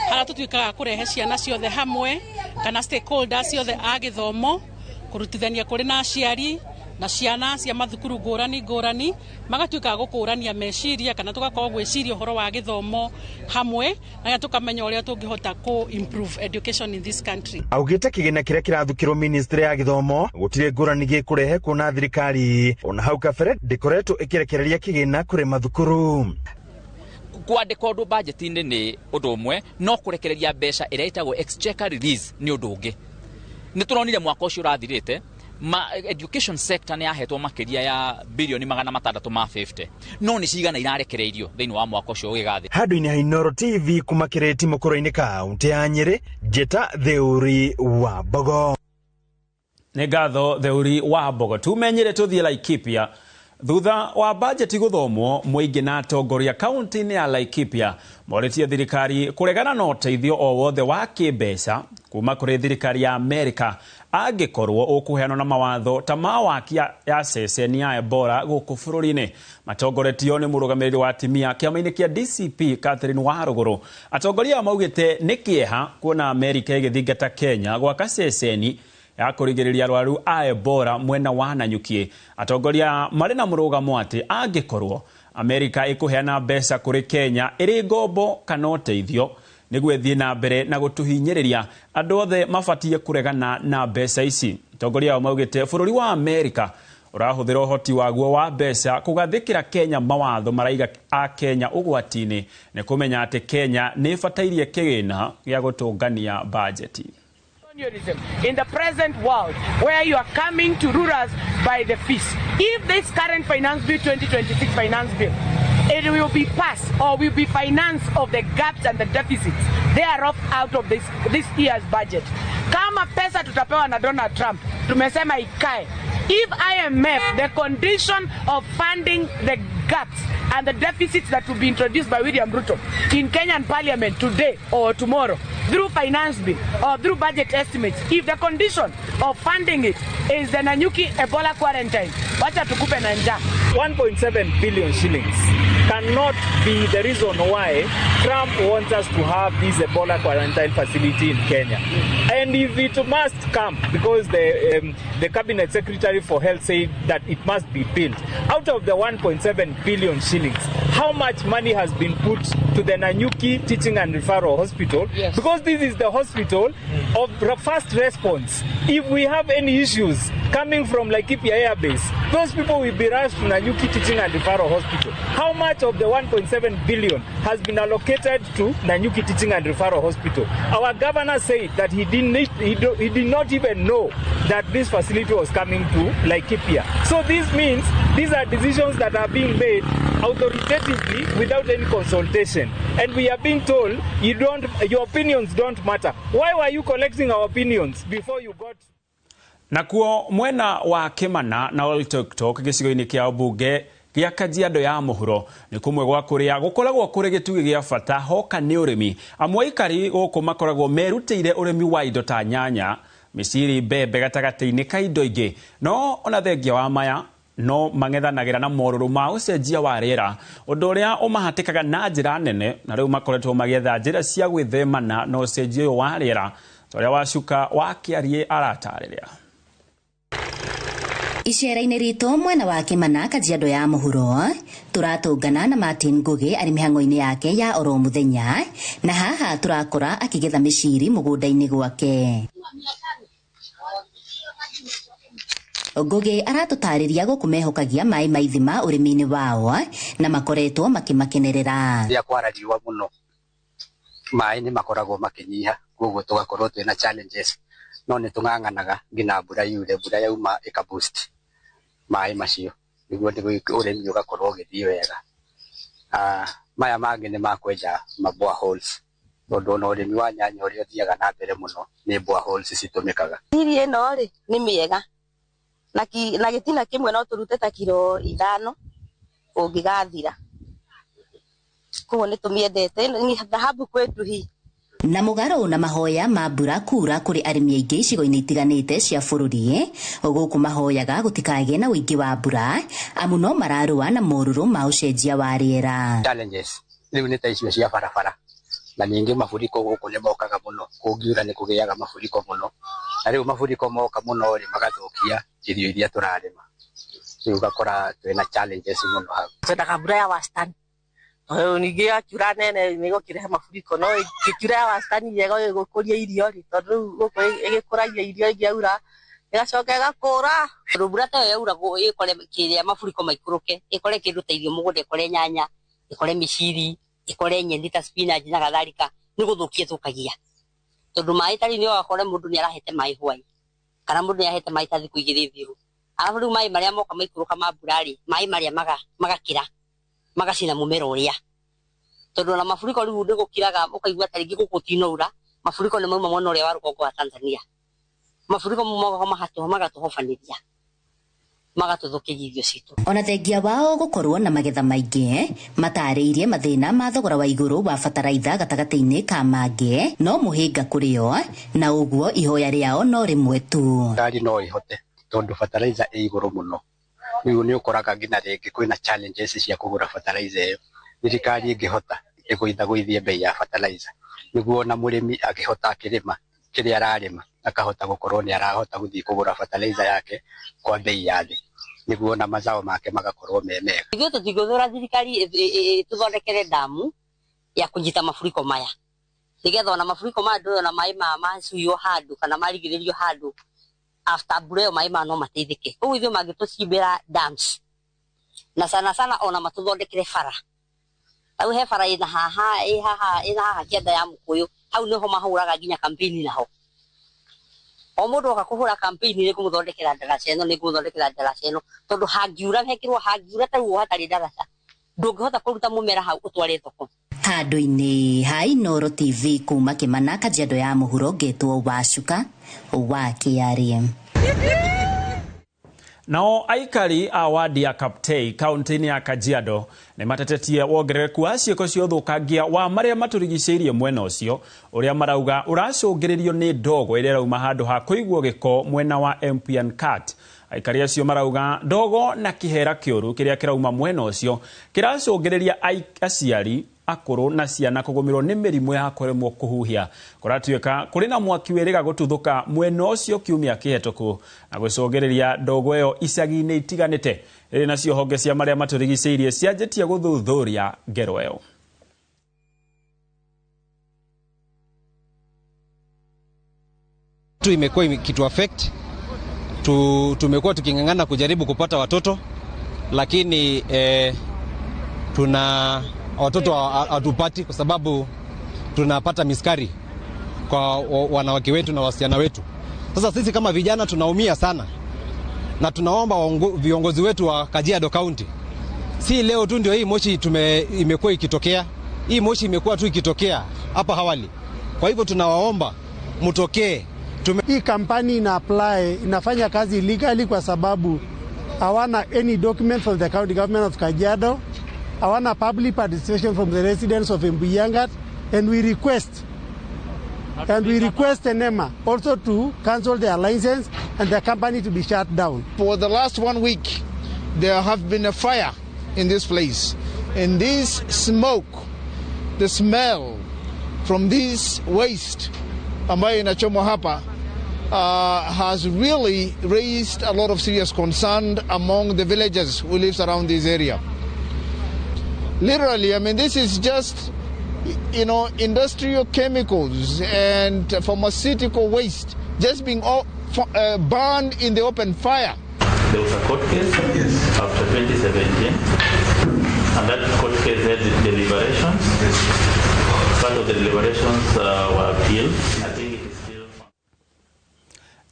[SPEAKER 14] harĩa tũtuĩkaga kũrehe ciana ciothe hamwe kana stakeholders ciothe a gĩthomo kũrutithania kũrĩ na aciari na ciana cia mathukuru ngũrani magatuĩka gũkũrania meciria kana tũgakorwo gwĩciria ũhoro wa gĩthomo hamwe na tũkamenya ũrĩa tũngĩhota ku improve education in this country.
[SPEAKER 29] Augĩte kĩgĩna kĩrĩa kĩrathukĩrwo ministry ya gĩthomo gũtirĩ ngũrani gĩkũrehe kuona thirikari ona hau kabere ndĩkoretwo ĩkĩrekereria kĩgĩna kũrĩ mathukuru.
[SPEAKER 30] Kwandĩka ũndũ budget-inĩ nĩ ũndũ ũmwe, no kũrekereria mbeca ĩrĩa ĩtagwo exchequer release nĩ ũndũ ũngĩ. Nĩ tũronire mwaka ũcio ũrathirĩte education sector nĩ yahetwo makĩria ya bilioni 650 no nĩ cigana irarekereirio thĩinĩ wa mwaka ũcio ũgĩgathĩ.
[SPEAKER 29] Handũ-inĩ ha Inooro TV kuma Kĩrĩti Mukurweini kaunti ya Nyĩrĩ, Njeta Theuri wa Mbogo.
[SPEAKER 5] Nĩ ngatho Theuri wa Mbogo. Tumenyere tũthiĩ Laikipia. Thutha wa budget gũthomwo, mũingĩ na atongoria kaunti-inĩ ya Laikipia morĩtie thirikari kũregana na ũteithio o wothe wa kĩmbeca kuma kũrĩ thirikari ya Amerika angĩkorwo ũkũheanwo na mawatho ta ma waki ya ceceni ya Ebola gũkũ bũrũri-inĩ. Matongoretio nĩ mũrũgamĩrĩri wa timia kĩama-inĩ kĩa DCP Catherine Warũgũrũ. Atongoria maugĩte nĩ kĩeha kuona Amerika ĩgĩthingata Kenya gwaka ceceni ya kũrigĩrĩria arwaru a Ebola mwena wa Nanyuki. Atongoria marĩ na mũrũgamo atĩ angĩkorwo Amerika ĩkũheana mbeca kũrĩ Kenya ĩrĩ ngombo kana ũteithio nĩguo ĩthiĩ na mbere na gũtũhinyĩrĩria, andũ othe mabatie kũregana na mbeca ici. Atongoria ao maugĩte bũrũri wa Amerika ũrahũthĩra ũhoti waguo wa mbeca kũgathĩkĩra Kenya mawatho maraiga a Kenya ũgwati-inĩ nĩ kũmenya atĩ Kenya nĩ ĩbatairie kĩgĩna gĩa gũtũngania bajeti.
[SPEAKER 17] In the present world where you are coming to rule us by the feast. If this current finance bill 2026 finance bill, it will be passed or will be financed of the gaps and the deficits thereof out of this year's budget. Kama pesa tutapewa na Donald Trump, tumesema ikae. If IMF, the condition of funding the gaps and the deficits that will be introduced by William Ruto in Kenyan parliament today or tomorrow through finance bill or through budget estimates, if the condition of funding it is the Nanyuki Ebola quarantine, wacha tukupe na njaa.
[SPEAKER 18] 1.7 billion shillings cannot be the reason why Trump wants us to have this Ebola quarantine facility in Kenya. And if it must come, because the Cabinet Secretary for Health said that it must be built, out of the 1.7 billion shillings, how much money has been put to the Nanyuki Teaching and Referral Hospital? Yes. Because this is the hospital of first response. If we have any issues coming from Laikipia Air Base, those people will be rushed to Nanyuki Teaching and Referral Hospital. How much of the 1.7 billion has been allocated to Nanyuki Teaching and Referral Hospital? Our governor said that he did not even know that this facility was coming to Laikipia. So this means these are decisions that are being made authoritatively without any consultation. And we are being told your opinions don't matter. Why were you collecting our opinions before you got...
[SPEAKER 5] Nakuo mwena wa Kimana na Oloitoktok gĩcigo-inĩ kĩa mbunge gĩa Kajiado ya mũhuro nĩ kũmwe gwa kũrĩa gũkoragwo kũrĩ gĩtugĩ gĩa bata hoka nĩ ũrĩmi. Amwe aikari gũkũ makoragwo merutĩire ũrĩmi wa indo ta nyanya, mĩciri, mbembe gatagatĩ-inĩ ka indo ingĩ. No ona thengia wa maya no mangethanagĩra na morũrũ ma ũcenjia wa rĩera, ũndũ ũrĩa ũmahatĩkaga na njĩra nene, na rĩu makoretwo magĩetha njĩra cia gwĩthemana na ũcenjia ũyũ wa rĩera, ũrĩa Wacuka wa Kĩarie aratarĩria.
[SPEAKER 19] Icera-inĩ ritũ mwena wa Kimana Kajiado ya mũhuro turatũngana na Martin Ngugi arĩ mĩhang'o-inĩ yake ya oro mũthenya, na haha turakora akĩgetha mĩciri mũgũnda-inĩ gwake. Ngugi aratũtarĩria gũkũ mehokagia maĩ ma ithima ũrĩmi-inĩ wao na makoretwo makĩmakenerera.
[SPEAKER 20] Rĩrĩa kwara riũa mũno maĩ nĩ makoragwo makĩnyiha, koguo tũgakorwo twĩna challenges, no nĩ tũng'ang'anaga nginya mbura yure, mbura yauma ĩka-boost maĩ macio nĩguo ũrĩmi ũgakorwo ũgĩthiĩ wega. Maya mangĩ nĩ makwenja ma boreholes tondu no urimi wa nyanya uri uthiaga na mbere muno ni boreholes citumikaga.
[SPEAKER 2] Iri ino ri ni miega na gitina kimwe no turute ta kilo 5 ungigathira ko ni tumiendete ni dhahabu kwetu hii.
[SPEAKER 19] Na mugaro na mahoya ma mbura kura kuri arimi aingi icigo-ini itiganite cia bururi guku mahoyaga gutikagie na uingi wa mbura amu no mararua na moruru ma ucenjia wa riera.
[SPEAKER 20] Challenges riu ni ta icio cia barabara na ningi mafuriko guku ni mokaga muno, kungiura ni kugiaga mafuriko muno, na riu mafuriko moka muno ri magathukia irio iria turarima, riu gakora twina challenges muno hau.
[SPEAKER 2] Twendaga mbura ya wastani ningi akiura nene ni gukirehe mafuriko, no ikiura ya wastani yega gukuria irio ri tondu guku igikuragia irio ingiaura igacoka igakura. Mbura ta yaura ikore kiria mafuriko maikuruke, ikore kindu ta irio mugunda, ikore nyanya, ikore miciri, ikore nyeni ta spinach na kadhalika, ni guthukia thukagia tondu mai tari ni wakore mundu ni arahete mai hwai kana mundu ni arahete mai ta thiku igiri thiru, arabu riu mai maria moka maikuruka ma mbura ri mai maria magakira magacina mumero uria tondu na mafuriko riu ndi gukiraga ukaigua taringi gukutinoura mafuriko ni mauma mwena uria wa rugongo wa Tanzania. Mafuriko moka magatuhofaniria magatuthukiria irio citu.
[SPEAKER 19] Ona thengia wao gukorwo na magetha maingi matariirie mathina ma thogora wa iguru wa bataraitha gatagati-ini ka mangi no muhinga kurio na uguo ihoya riao no rimwe tu.
[SPEAKER 20] Ndari no ihote tondu bataraitha ĩ iguru muno, riu ni ukoraga ngina ringi kwina challenges cia kugura bataraitha iyo. Thirikari ingihota iguithagwithie bei ya bataraitha niguo na murimi akihota akirima kiria ararima akahota gukorwo ni arahota guthii kugura bataraitha yake kwa bei ya thi niguo na mazao make magakorwo me mega.
[SPEAKER 2] Ithuĩ tũtingĩthũra thirikari tuthondekere damu ya kunyita mafuriko maya nigetha ona mafuriko maya ndoyo na mai macuio handu kana marigĩrĩrio handu after mbura ĩyo mai no mateithĩke. Koguo ithuĩ mangĩtũcimbĩra dams na sana ona matuthondekere bara. Au he bara ina haha kianda ya Mukuyu, hau niho mahuraga nginya kampeni naho. O mundu akakuhura kampeni ni kumuthondekera ndaraca ino ni kumuthondekera ndaraca ino tondu hangiura hekirwo hangiura ta ruo hatari ndaraca ndungihota kuruta mumera hau utware thoko.
[SPEAKER 19] Handu-ini ha Inooro TV kuma Kimana Kajiado ya muhuro ngetwo Wacuka wa KRM.
[SPEAKER 5] Nao aikari a wadi ya Kaptei kaunti-ini ya Kajiado ni matetetie wongerereku wa ciiko cia uthukangia wa maria maturigicĩirie mwena ucio uria marauga uracũngĩrĩrio ni ndogo iria rauma handu ha kuigwo giko mwena wa Empian Cat. Aikari acio marauga ndogo na kihera kiuru kiria kirauma mwena ucio kiracũngĩrĩria aciari akuru na ciana kugumirwo ni mirimu ya kuremwo kuhuhia. Kuratuika kuri na mwaki wiriga gututhuka mwena ucio kiumia kihetoku na gucũngĩrĩria ndogo iyo icagi-ini itiganite. Iri nacio honge cia maria maturigicĩirie cianjitie guthuthuria ngero iyo.
[SPEAKER 4] Imekuwa kitu affect tumekuwa tukingangana kujaribu kupata watoto, lakini tuna watoto hatupati kwa sababu tunapata miskari kwa wanawake wetu na wasichana wetu. Sasa sisi kama vijana tunaumia sana na tunaomba viongozi wetu wa Kajiado County, si leo tu ndio hii moshi imekuwa ikitokea. Hii moshi imekuwa tu ikitokea hapa awali. Kwa hivyo tunawaomba mtokee.
[SPEAKER 21] Hii kampani inafanya kazi illegally kwa sababu hawana any document from the county government of Kajiado, hawana public participation from the residents of Embuyangat, and we request NEMA also to cancel their license and the company to be shut down.
[SPEAKER 22] For the last 1 week, there have been a fire in this place, and this smoke, the smell from this waste ambayo inachomwa hapa has really raised a lot of serious concern among the villagers who live around this area. Literally, I mean, this is just, industrial chemicals and pharmaceutical waste just being burned in the open fire.
[SPEAKER 23] There was a court case after 2017, and that court case had deliberations. Part of the deliberations were appealed. I think it is still...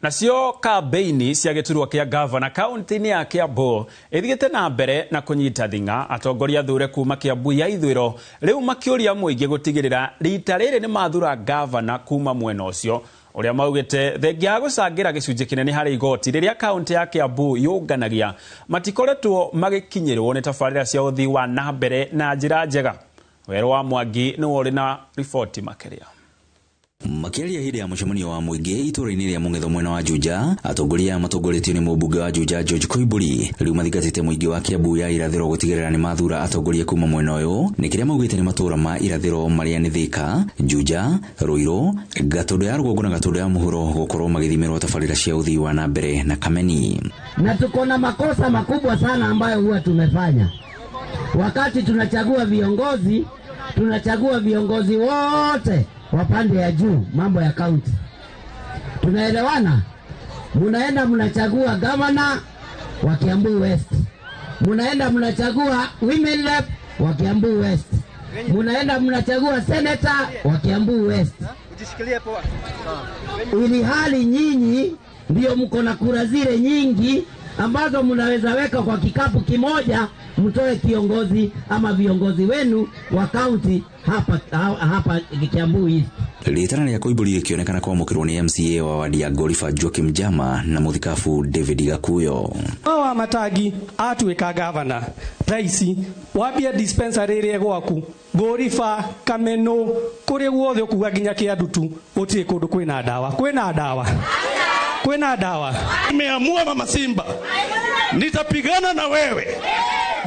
[SPEAKER 5] Nacio kambeini cia giturwa kia gavana kaunti-ini ya Kiambu ithiite na mbere na kunyita thinga atongoria thure kuma Kiambu ya ithwiro riu makiuria muingi gutigirira rita riri ni mathura gavana kuma mwena ucio uria maugite thengia gucangira gicunji kinene hari igoti riria kaunti ya Kiambu yunganagia matikoretwo magikinyirwo ni tabarira cia uthii wa na mbere na njira njega. Wero wa Mwangi ni wori na ripoti makeria.
[SPEAKER 3] Makiaria hili ya mshamanio wa muingi itura-ini ria Mung'etho mwena wa Juja atongoria matongoretio ni mũmbunge wa Juja George Koimburi riu mathigatite muingi wa Kiambu ya irathiro gutigirira ni mathura atongoria kuma mwena uyu ni kiria maugite ni matura ma irathiro maria ni Thika, Juja, Ruiru, Gatundu ya Rugongo na Gatundu ya Muhuro gukorwo magithimirwo tabarira cia uthii wa na mbere na Kameni.
[SPEAKER 6] Na tuko na makosa makubwa sana ambayo huwa tumefanya wakati tunachagua viongozi wote wa pande ya juu, mambo ya kaunti. Tunaelewana? Munaenda mnachagua governor wa Kiambu West. Munaenda mnachagua women rep wa Kiambu West. Munaenda mnachagua senator wa Kiambu West. Ujishikilie poa. Ili hali nyinyi ndio mko na kura zile nyingi ambazo mnaweza weka kwa kikapu kimoja mtoe kiongozi ama viongozi wenu wa kaunti hapa Kiambu East.
[SPEAKER 3] Litana ya Koimburi ikionekana kuamukirwo ni MCA wa wadi ya Golifa Joakim Jama na muthikafu David Gakuyo.
[SPEAKER 7] Wa matagi atuika governor raisi wabia dispensary ria gwaku Golifa Kameno kuri guothe ukuga nginya Kiandutu utie kundu kwina dawa.
[SPEAKER 8] Nimeamua Mama Simba nitapigana na wewe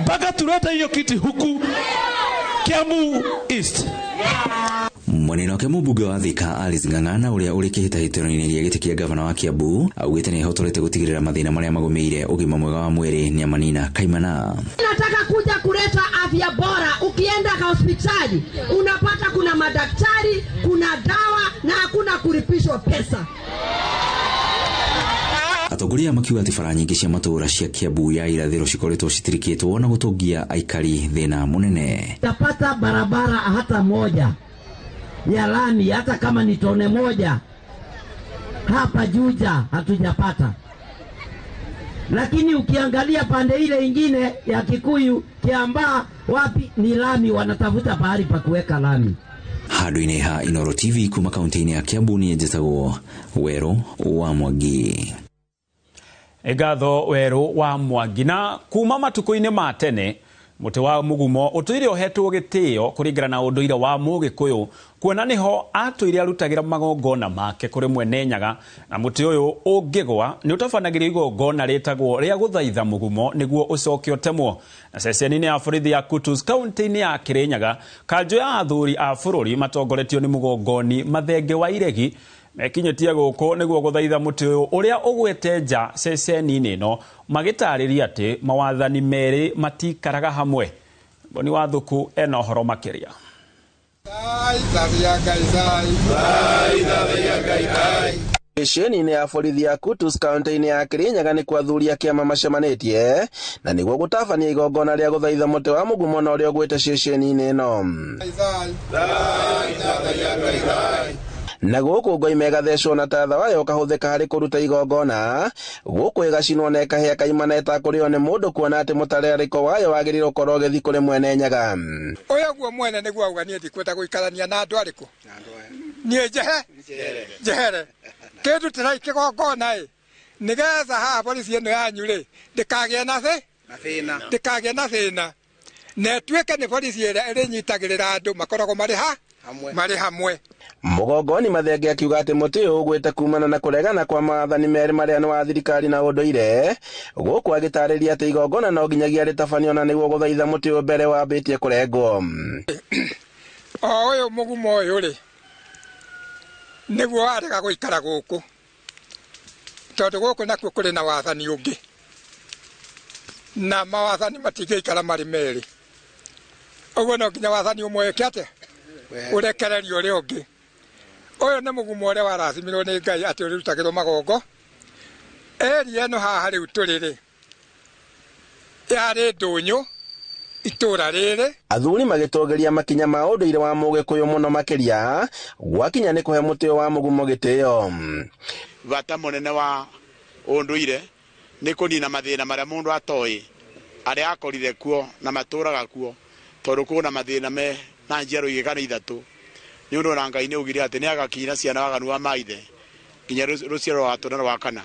[SPEAKER 8] mpaka tulete hiyo kiti huku Kiambu East.
[SPEAKER 3] Mwanene wake mũmbunge wa Thika Alice Ng'ang'ana uria uri kihitahitano-ini gia giti kia gavana wa Kiambu augite ni hotorete gutigirira mathina maria magumeire ugima mwega wa mwiri ni amanina kaimana.
[SPEAKER 6] Nataka kuja kuleta afya bora. Ukienda kwa hospitali unapata kuna madaktari, kuna dawa na hakuna kulipishwa pesa.
[SPEAKER 3] Atongoria makiuga ati bara nyingi cia matura cia Kiambu ya irathiro cikoretwo citirikitwo na gutungia aikari thina munene.
[SPEAKER 6] Tapata barabara hata moja ya lami hata kama ni tone moja hapa Juja hatujapata. Lakini ukiangalia pande ile ingine ya Kikuyu Kiambaa wapi ni lami, wanatafuta pahali pa kuweka lami.
[SPEAKER 3] Handũ-inĩ ha Inooro TV kuma kaunti-inĩ ya Kiambu ni njĩtagwo Wero wa Mwangi.
[SPEAKER 5] Egatho Wero wa Mwangi. Na kuma matuko-inĩ ma tene muti wa mugumo utuire ohetwo gitio kuringana na unduire wa Mugikuyu kuona niho atuire arutagira magongona make kuri mwene Nyaga na muti uyu ungigwa ni utabanagiria igongona ritagwo ria guthaitha mugumo niguo ucokio temwo na ceceni-ini ya borithi ya Kutus kaunti-ini ya Kirinyaga. Kanjo ya athuri a bururi matongoretio ni mugongoni Mathenge wa Iregi mekinyetie guko niguo guthaitha muti uyu uria ugwete nja ceceni-ini ino magitariria ati mawathani meri matikaraga hamwe. Boni wa Thuku ena horo makiria.
[SPEAKER 9] Ceceni-ini ya borithi ya Kutus kaunti-ini ya Kirinyaga ni kwathuria kiama macemanitie na niguo gutabania igongona ria guthaitha muti wa mugumo na uria ugwete ceceni-ini ino. Na guku ngoi megathecwo na tatha wayo kahuthika hari kuruta igongona guku igacinwo na ikahia kaimana itakurio ni mundu kuona ati mutarariko wayo wagirirwo korwo githi kuri mwene Nyaga.
[SPEAKER 24] Oya guo mwene niguo auga ni ndikwenda guikarania na andu ariku ni jehere kindu tirai kigongona nigetha ha polisi eno yanyu ri ndikagie na thina na tuike ni polisi iri nyitagirira andu makoragwo mari hamwe.
[SPEAKER 9] Mugongoni Mathenge akiuga ati muti uyu ugwite kumana na kuregana kwa maathani meri maria ni wa thirikari na unduire guku agitariria ati igongona no nginyagia ritabanio na niguo guthaitha muti uyu mbere wambitie kurengwo.
[SPEAKER 24] Uyu mugumo uyu ri niguo arega guikara guku tondu guku nakuo kuri na wathani ungi na mawathani matingiikara mari meri. Uguo no nginya wathani umwe kiate urekererio ri ungi. Uyu ni mugumo uria warathimirwo ni Ngai ati urutagirwo magongo eri eno haha riu turiri yari ndunyu itura riri.
[SPEAKER 9] Athuri magitongeria makinya ma unduire wa Mugikuyu muno makiria gwakinya ni kuhe mutio wa mugumo gitio.
[SPEAKER 10] Bata munene wa unduire ni kunina mathina maria mundu atoi aria akorire kuo na maturaga kuo tondu kuna mathina me na njiaro igana ithatu ni undu na Ngai ni ugire ati ni agakinya ciana waganu wa maithe kinya ruciaro wa tuna wa kana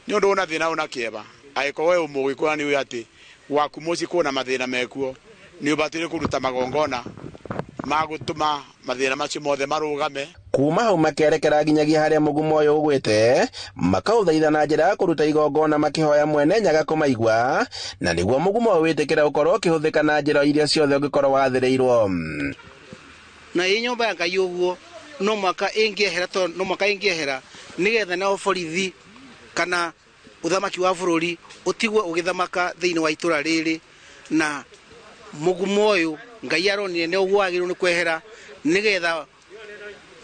[SPEAKER 10] ni undu una thina una kieba aiko we Mugikuyu ni ati waku muci kuna mathina mekuo ni ubatire kuruta magongona magutuma mathina macio mothe marugame.
[SPEAKER 9] Kuma hau makerekera nginyagia haria mugumo uyu ugwite makauthaitha na njira ya kuruta igongona makihoya mwene Nyaga kumaigua na niguo mugumo uyu witikira ukorwo ukihuthika na njira iria ciothe ungikorwo wathirirwo.
[SPEAKER 11] Na nyumba ya Ngai uguo no mwaka ingiehera nigetha na borithi kana uthamaki wa bururi utigwe ugithamaka thiini wa itura riri na mugumo uyu Ngai aronire ne ugwagirwo ni kwehera nigetha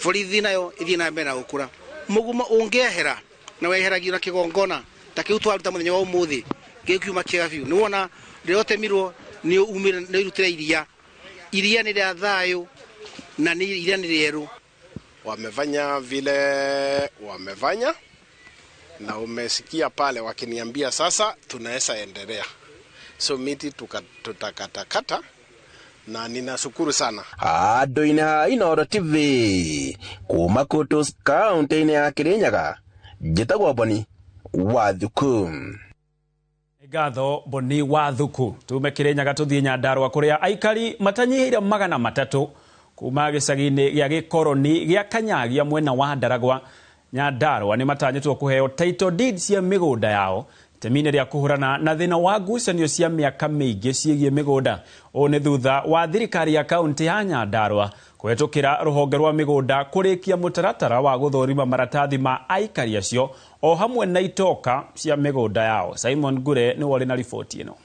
[SPEAKER 11] borithi nayo ithie na mbere na gukura. Mugumo ungiehera na weheragio na kigongona ta kiu twaruta muthenya wa umuthi gikiuma kiega biu ni wona riotemirwo ni umire ni irutire iria ni ria thayo na ni iria ni rieru.
[SPEAKER 12] Wamefanya vile wamefanya na umesikia pale wakiniambia sasa tunaweza endelea, so miti tutakatakata na ninashukuru sana.
[SPEAKER 9] Andu-ini ha Inooro TV kuma Kutus kaunti-ini ya Kirinyaga njitagwo Boni Wathuku.
[SPEAKER 5] Gatho Boni Wathuku. Tume Kirinyaga tuthie Nyandarua kuria aikari matanyihire 300 kuma gicagi-ini gia gikoroni gia Kanyagia mwena wa Ndaragwa. Nyandarua ni matanyitwo kuheo title deed cia migunda yao temine ria kuhurana na thina wa ngucanio cia miaka miingi ciegie migunda. O ne thutha wa thirikari ya kaunti ya Nyandarua kuhetukira ruhonge rwa migunda kurikia mutaratara wa guthorima maratathi ma aikari acio o hamwe na itoka cia migunda yao. Simon Gure ni wali na ripoti ino.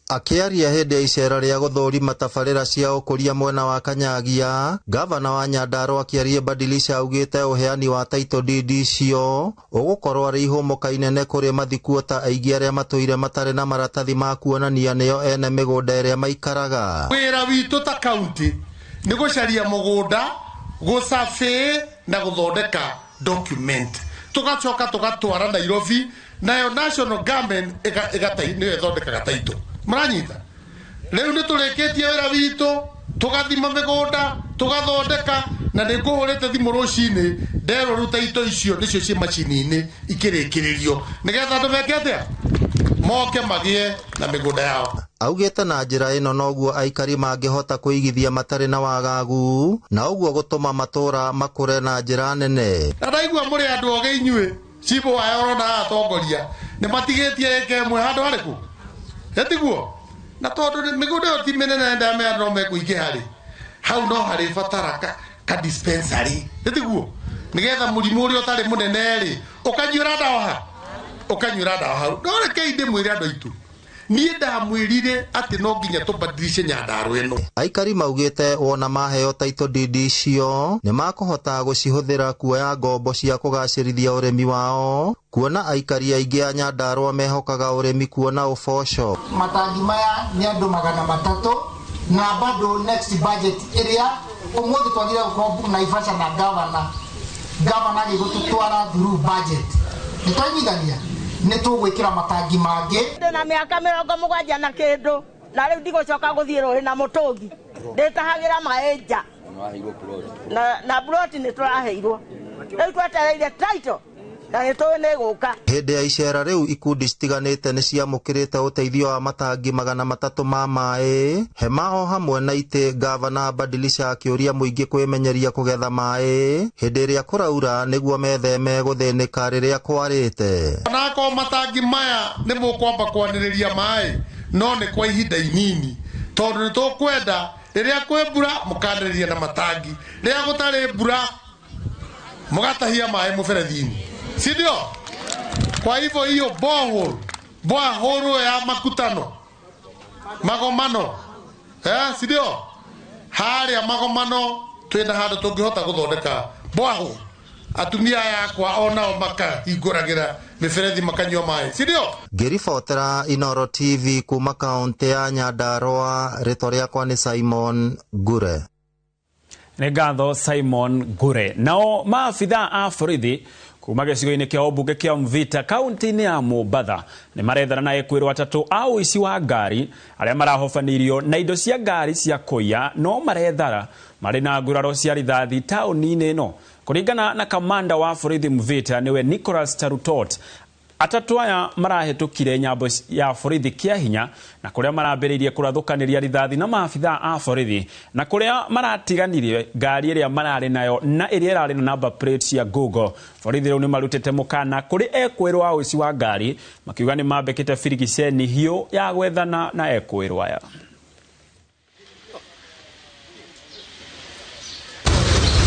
[SPEAKER 13] Akiaria hende ya icera ria guthorima tabarira cia ukuria mwena wa Kanyagia, gavana wa Nyandarua akiaria badilisha augite uheani wa title deed icio ugukorwo ari ihumoka inene kuri mathikuota aingi aria matuire matare na maratathi ma kuonania nio ene migunda iria maikaraga.
[SPEAKER 15] Wira witu ta county ni gucaria mugunda gucabe na guthondeka document tugacoka tugatwara Nairobi nayo national government igatai ni ithondeka title. Maranyita leo ni tureketie wira witu tugathima migunda tugathondeka na ni nguhurite thimu rucini ndero ruta ito icio nicio ci macini-ini ikirikiririo nigetha andu meke atia moke magie na migunda yao.
[SPEAKER 13] Augite na njira ino noguo aikari mangihota kuigithia matari na wagagu na uguo gutuma matura makure na njira nene.
[SPEAKER 15] Ndaigua muri andu oge inyue cibo ayoro na atongoria ni matigetie eke mwe handu hariku yatiguo na tondu migunda yo ti minene ndame andu mekuingi hari hau no hari fataraka ka dispensary yatiguo nigetha murimu uri utari munene ri ukanyura dawa hau ndore keinde mwiri andu itu ni ndamwirire ati no nginya tubadilishe Nyandarua ino.
[SPEAKER 13] Aikari maugite wona maheo title deed icio ni makuhota gucihuthira kuoya ngombo cia kugacirithia urimi wao, kuona aikari aingi a Nyandarua mehokaga urimi kuona uboco.
[SPEAKER 16] Matangi maya ni andu 300 na bado next budget area umuthi twagira gukorwo na Naivasha na gavana gigututwara through budget nitwanyithania nitugwikira matangi mangi
[SPEAKER 2] na miaka 70 na kindu na riu ndigucoka guthie ruhi na mutungi nditahagira maenja na plot ni turaheirwo riu twetereire title na nitone guka.
[SPEAKER 13] Hende ya icera riu ikundi citiganite ni ciamukirite uteithio wa matangi 300 ma mai hema o hamwe na ite gavana badilisha akiuria muingi kwimenyeria kugetha mai hende ria kuraura niguo metheme guthinika riria kwarite.
[SPEAKER 15] Onako matangi maya ni mukwamba kwaniriria mai no ni kwa ihinda inini tondu nitukwenda riria kwe mbura mukaniriria na matangi riria gutari mbura mugatahia mai muferethini, si ndio? Kwa hivyo hiyo borehole ya makutano magomano si ndio? Haria magomano twina handu tungihota guthondeka borehole atumia yakwa onao makahinguragira miferethi makanywa mai, si ndio?
[SPEAKER 13] Ngiribotera Inoro TV kuma kaunti ya Nyandarua, rĩtwa rĩakwa nĩ Simon Gure.
[SPEAKER 5] Nĩ ngatho Simon Gure. Nao maabitha a borithi kuma gĩcigo-inĩ kĩa ũmbunge kĩa Mvita kaunti-inĩ ya Mombatha nĩ marethana na ekwĩrwo atatũ a ũici wa ngari arĩa marahobanirio na indo cia ngari cia kũiya no marethara marĩ na nguraro cia rithathi taũni-inĩ ĩno. Kũringana na kamanda wa borithi Mvita niwe Nicholas Tarutot, atatũ aya marahetũkire nyambo ya borithi kĩa hinya na kũrĩa marambĩrĩirie kũrathũkanĩria rithathi na maabitha a borithi na kũrĩa maratiganirie ngari ĩrĩa mararĩ nayo na ĩrĩa ĩrarĩ na number plate cia Google. Borithi rĩu nĩ marutĩte mũkana kũrĩ ekwĩrwo a ũici wa ngari makiuga nĩ mambĩkĩte birigiceni hiũ ya gwethana na ekwĩrwo aya.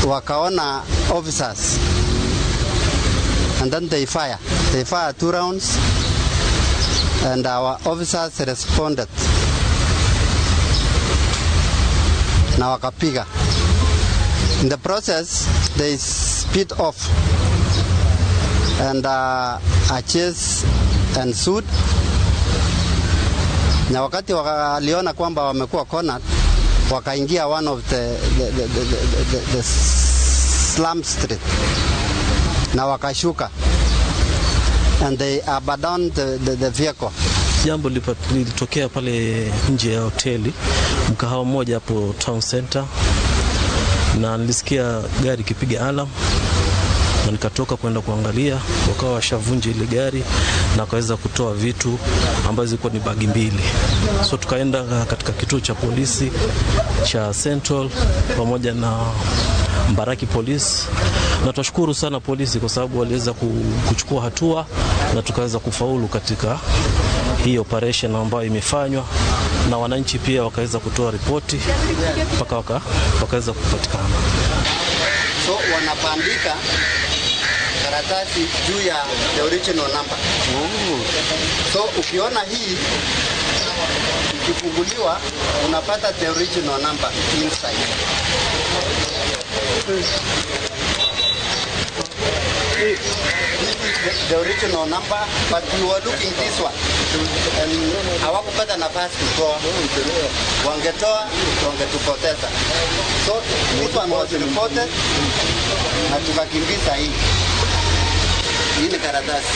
[SPEAKER 1] Wakaona officers and then they fire 2 rounds and our officers responded na wakapiga. In the process they speed off and a chase ensued, na wakati waliona kwamba wamekuwa cornered wakaingia one of the slum street na wakashuka and they abandoned the vehicle.
[SPEAKER 14] Jambo lilitokea pale nje ya hoteli mkahawa mmoja hapo town center, na nilisikia gari kipiga alarm na nikatoka kwenda kuangalia, wakawa washavunja ile gari na kaweza kutoa vitu ambazo zilikuwa ni bagi 2. So tukaenda katika kituo cha polisi cha Central pamoja na Mbaraki Police, na tunashukuru sana polisi kwa sababu waliweza kuchukua hatua na tukaweza kufaulu katika hii operation ambayo imefanywa, na wananchi pia wakaweza kutoa ripoti mpaka wakaweza kupatikana.
[SPEAKER 1] So wanapandika karatasi juu ya the original number. So ukiona hii ikifunguliwa unapata the original number inside. This is the original number, but we were looking this one and hawakupata nafasi kutoa, wangetoa wangetupoteza. So this one was reported na tukakimbiza hii ni karatasi.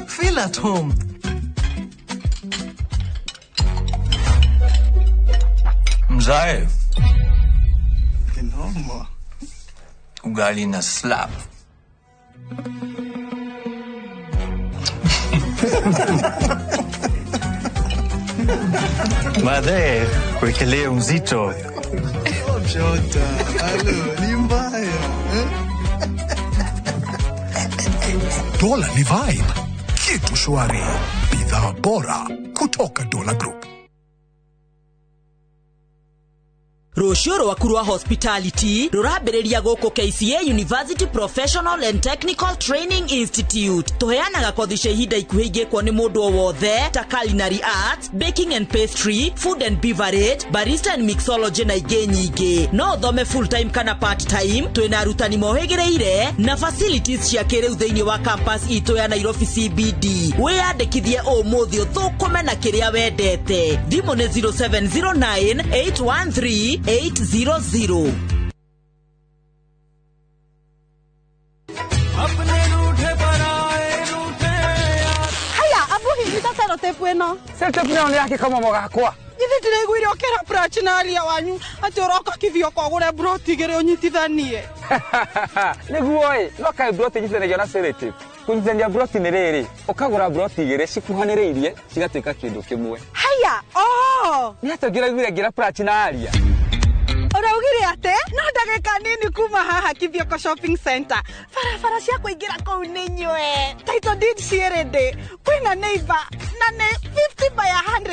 [SPEAKER 17] Feel at home.
[SPEAKER 18] Mzae. Kinoma. Ugali na slap. Baadaye kuekelea mzito.
[SPEAKER 17] Jota, alo, ni mbaya.
[SPEAKER 25] Dola ni vibe. Kitu shwari. Bidhaa bora kutoka Dola Group.
[SPEAKER 26] Rũciũ rwaku rwa hospitality rũrambĩrĩria gũkũ KCA University Professional and Technical Training Institute. Tũheanaga kothi cia ihinda ikuhĩ ingĩkwo nĩ mũndũ o wothe ta culinary arts, baking and pastry, food and beverage, barista and mixology na ingĩ nyingĩ. No ũthome full time kana part time. Twĩna arutani mohĩgĩrĩire na facilities cia kĩrĩu thĩinĩ wa campus itũ ya Nairobi CBD. Wĩyandĩkithie ũmũthĩ ũthũkũme na kĩrĩa wendete. Thimũ nĩ 0709 813 800.
[SPEAKER 27] Haya, abu hivi sasa ndo tepu eno.
[SPEAKER 28] Sasa tepu eno ni yake kama mwagakwa.
[SPEAKER 27] Hivi tunaiguire okera prachinaria wanyu ati uroka kithio kwa gure broti gere unyitithanie.
[SPEAKER 28] Niguo no kai broti nyitithanagia na selective. Kunyitithania broti nĩ rĩrĩ, ukagura broti igĩrĩ cikuhanĩrĩirie cigatuĩka kĩndũ kĩmwe.
[SPEAKER 27] Haya, oh!
[SPEAKER 28] Ni atongera gwira gira prachinaria.
[SPEAKER 27] Uraugire ate no ndagika nini kuma haha Kithioko shopping center barabara cia kuingira kou ni nywe title deed cierede kwina neighbor na ne 50 by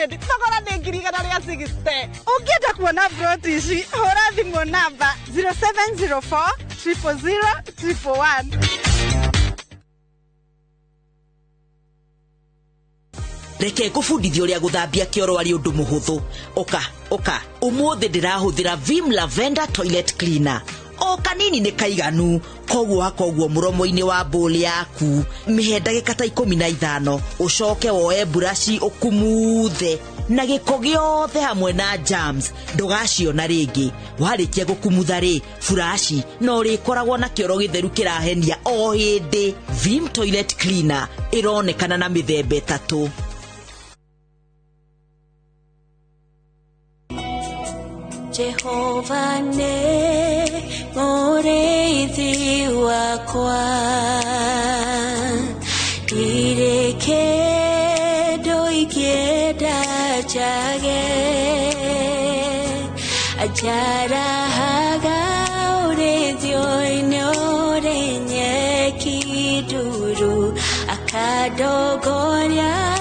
[SPEAKER 27] 100 thogora ni ngiri 160 ungienda kuona brot ici hura thimu namba 0704 000 111.
[SPEAKER 26] Reke gubundithia uria guthambia kioro ari undu muhuthu. Oka umuthi ndirahuthira Vim Lavender Toilet Cleaner. O kanini ni kaiganu koguo muromo-ini wa bowl yaku mihe ndagika ta 15 ucoke woe burashi ukumuthe na giko giothe hamwe na germs ndugaciona ringi warikia gukumutha ri furashi no rikoragwo na kioro githeru kirahenia o hindi. Vim Toilet Cleaner ironekana na mithembe 3.
[SPEAKER 4] Jehova ne mureithi wakwa ireke doikienda jage ajarahaga urethio-ini urenye kiduru akadogoria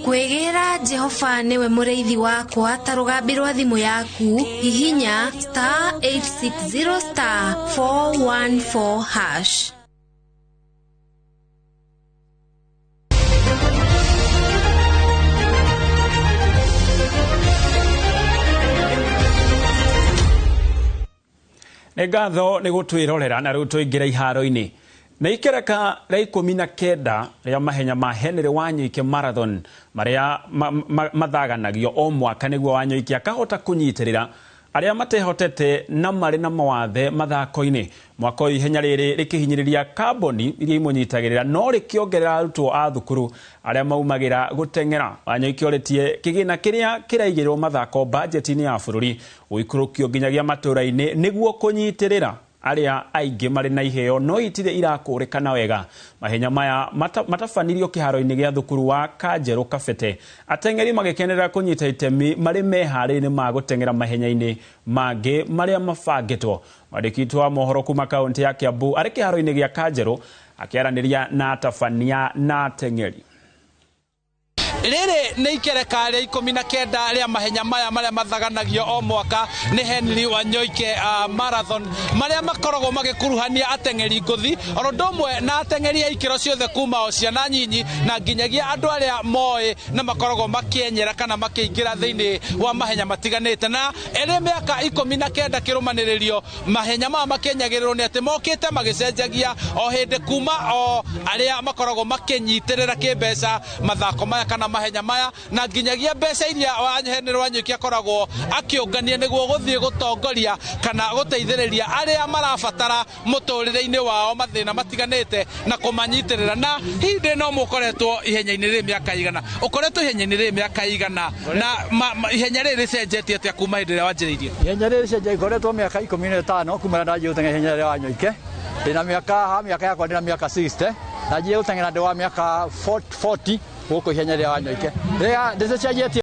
[SPEAKER 4] Kwegira Jehova niwe mureithi wakwa ta rugambi rwa thimu yaku hihinya *860 *414#.
[SPEAKER 5] Nĩ ngatho nĩ gũtwĩrorera na rĩu tũingĩra iharo-inĩ. Na ikereka rĩa 19 rĩa mahenya ma Henry Wanyuike Marathon marĩa mathaganagio o mwaka nĩguo Wanyuike akahota kũnyitĩrĩra arĩa matehotete na marĩ na mawathe mathako-inĩ. Mwaka ũyũ ihenya rĩrĩ rĩkĩhinyĩrĩria kamboni iria imũnyitagĩrĩra no rĩkĩongerera arutwo a thukuru arĩa maumagĩra gũteng'era. Wanyuike orĩtie kĩgĩna kĩrĩa kĩraigĩrĩrwo mathako bajeti-inĩ ya bũrũri gũikũrũkio nginyagia matũũra-inĩ nĩguo kũnyitĩrĩra aria aingĩ marĩ na iheo no itirĩ irakũrĩkana wega. Mahenya maya matabanirio kĩharo-inĩ gĩa thukuru wa Kanjerũ Kabete. Ateng'eri magĩkenerera kũnyita itemi marĩ meharĩrĩria ma gũteng'era mahenya-inĩ mangĩ marĩa mabangĩtwo. Mwandĩki wa mohoro kuma kaunti ya Kiambu arĩ kĩharo-inĩ gĩa Kanjerũ akĩaranĩria na atabania na ateng'eri.
[SPEAKER 7] Rĩrĩ nĩ ikereka rĩa 19 rĩa mahenya maya marĩa mathaganagio o mwaka nĩ Henry Wanyuike Marathon marĩa makoragwo magĩkuruhania ateng'eri ngũthi o ũndũ ũmwe na ateng'eri a ikĩro ciothe kuma o ciana nyinyi na nginyagia andũ arĩa moĩ na makoragwo makĩenyera kana makĩingĩra thĩinĩ wa mahenya matiganĩte. Na ĩrĩ mĩaka 19 kĩrũmanĩrĩrio mahenya maya makĩenyagĩrĩrwo nĩ atĩ mokĩte magĩcenjagia o hĩndĩ kuma o arĩa makoragwo makĩnyitĩrĩra kĩmbeca mathako maya kana mahenya maya na nginyagia mbeca iria Henry Wanyuike akoragwo akĩũngania nĩguo gũthiĩ gũtongoria kana gũteithĩrĩria arĩa marabatara mũtũrĩre-inĩ wao mathĩna matiganĩte na kũmanyitĩrĩra. Na hĩndĩ no mũkoretwo ihenya-inĩ rĩrĩ mĩaka igana ũkoretwo ihenya-inĩ rĩrĩ mĩaka igana na ihenya rĩrĩ rĩcenjetie atĩa kuma hĩndĩ ĩrĩa wanjĩrĩirie?
[SPEAKER 8] Ihenya rĩrĩ rĩcenjetie ngoretwo mĩaka 15 kuma na ndanjia gũteng'era ihenya rĩa Wanyuike ndĩna mĩaka yakwa ndĩna mĩaka 60 na ndanjia gũteng'era ndĩ wa mĩaka 40 gũkũ ihenya rĩa Wanyuike rĩrĩa ndĩcenjetie